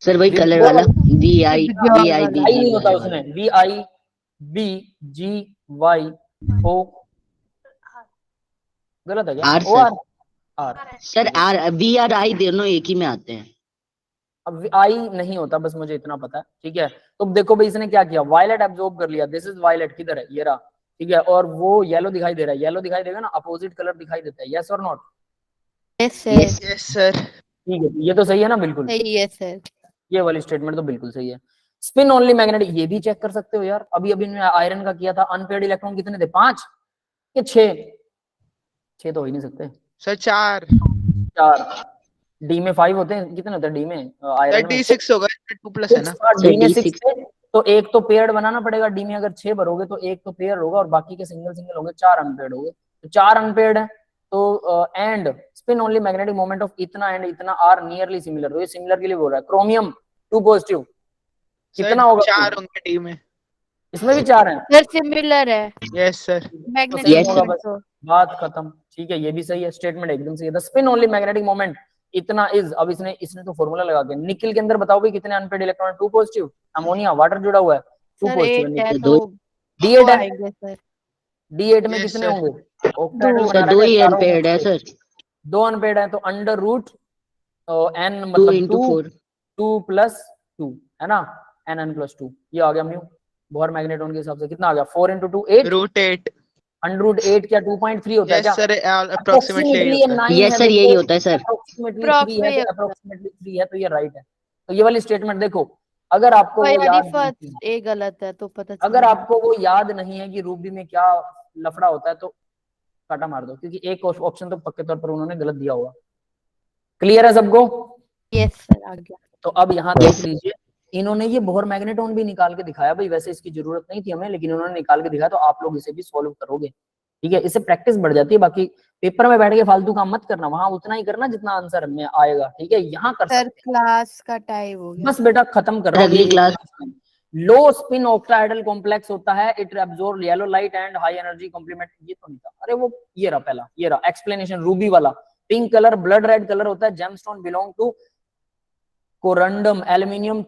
सर वही व्हील? कलर वाला, VI आई नहीं होता उसमें, VIBGYO, गलत है क्या? R O sir, R sir R VRI दोनों एक ही में आते हैं। अब आई नहीं होता, बस मुझे इतना पता है, ठीक है। तो देखो भाई इसने क्या किया, वायलेट एब्जॉर्ब कर लिया, दिस इज वायलेट, किधर है, ये रहा, ठीक है, और वो येलो दिखाई दे रहा है, येलो दिखाई देगा ना, अपोजिट कलर दिखाई देता है, यस और not? Yes sir, yes sir. ठीक है, ये तो सही है ना, बिल्कुल सही है सर। ये वाली स्टेटमेंट तो बिल्कुल सही है। स्पिन ओनली मैग्नेटिक, ये भी चेक कर सकते हो यार, अभी अभी आयरन का किया था, अनपेयर्ड इलेक्ट्रॉन कितने थे, 5 या 6? 6 तो हो ही नहीं सकते सर 4, 4, डी में 5 होते हैं, कितने होते हैं डी में, आयरन में D6 होगा, 2+ है ना। डी में 6 D6 थे, तो एक तो पेयर्ड बनाना पड़ेगा, डी में अगर 6 भरोगे तो एक तो पेयर होगा और बाकी के सिंगल सिंगल होंगे, 4 अनपेयर्ड होंगे, तो 4 अनपेयर्ड है। तो and spin only magnetic moment of इतना एंड इतना आर नियरली सिमिलर, तो ये सिमिलर के लिए बोल रहा है। क्रोमियम 2 पॉजिटिव कितना होगा? 4 होंगे डी में। इसमें भी 4 हैं, सर सिमिलर है यस सर। तो मैग्नेटिक सेम होगा, मोमेंट बस तो। बात खत्म, ठीक है, ये भी सही है, स्टेटमेंट एकदम सही है। The spin only magnetic moment इतना इज, अब इसने तो फॉर्मूला लगा के, निकल के अंदर बताओ भाई कितने unpaired electron, 2 positive, ammonia water जुड़ा हुआ है, 2 सर पॉजिटिव 8 है दो- तो D8 दो है, आएंगे सर। D8 में Yes, कितने sir. होंगे? ऑक्टाहेड्रल बना सर रहा 2 है, ही चारों अनपेयर्ड है में से सर, 2 अनपेयर्ड है, तो अंडर रूट n 2 मतलब into 4। 2 + 2 है ना, n + 2, ये आ गया म्यू, बोहर मैग्नेटोन के हिसाब से कितना आ गया, 4 × 2 8, √8। √8 क्या 2.3 होता है यस क्या? सर, अप्रोक्सीमेटली अप्रोक्सीमेटली ये 9 यस है, सर यही देखो होता है सर। अप्रोक्सीमेटली 3 है, Approx में तो अप्रोक्सीमेटली 3 है, तो ये राइट है। तो ये वाली स्टेटमेंट देखो, अगर आपको वो यानी याद नहीं है, फर्स्ट ए गलत है तो पता अगर चल आपको वो याद नहीं है कि रूबी में क्या लफड़ा होता है तो काटा मार दो, क्योंकि एक ऑप्शन तो पक्के तौर पर उन्होंने गलत दिया होगा। क्लियर है सबको? यस सर आ गया। तो अब यहाँ देख लीजिए, इन्होंने ये बोहर मैग्नेटॉन भी निकाल के दिखाया भाई, वैसे इसकी जरूरत नहीं थी हमें, लेकिन उन्होंने निकाल के दिखाया, तो आप लोग इसे भी सॉल्व करोगे, ठीक है। इससे प्रैक्टिस बढ़ जाती है। बाकी पेपर में बैठ के फालतू काम मत करना, वहां उतना ही करना जितना आंसर में आएगा, ठीक है। यहाँ कर सर सकते क्लास का टाइम हो हैं, गया। बस बेटा खत्म कर रहा हूँ। अगली class low spin octahedral complex होता है, it absorb yellow light and high energy complement. ये तो नहीं था, अरे वो ये रहा पहला, ये रहा एक्सप्लेनेशन रूबी वाला। Pink colour blood red colour होता है, gemstone belong to corundum, aluminium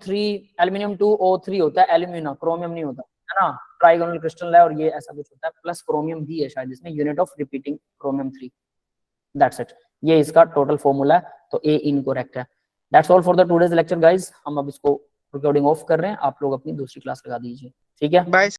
2O3 होता है, एल्यूमिना, क्रोमियम नहीं होता है ना, ट्राइगोनल क्रिस्टल है, और ये ऐसा कुछ होता है, प्लस क्रोमियम भी है शायद इसमें, unit of repeating chromium 3। That's it, ये इसका टोटल फॉर्मूला है, तो ए इनकरेक्ट है। That's all for the today's lecture guys. हम अब इसको रिकॉर्डिंग ऑफ कर रहे हैं, आप लोग अपनी दूसरी क्लास लगा दीजिए, ठीक है। बाय।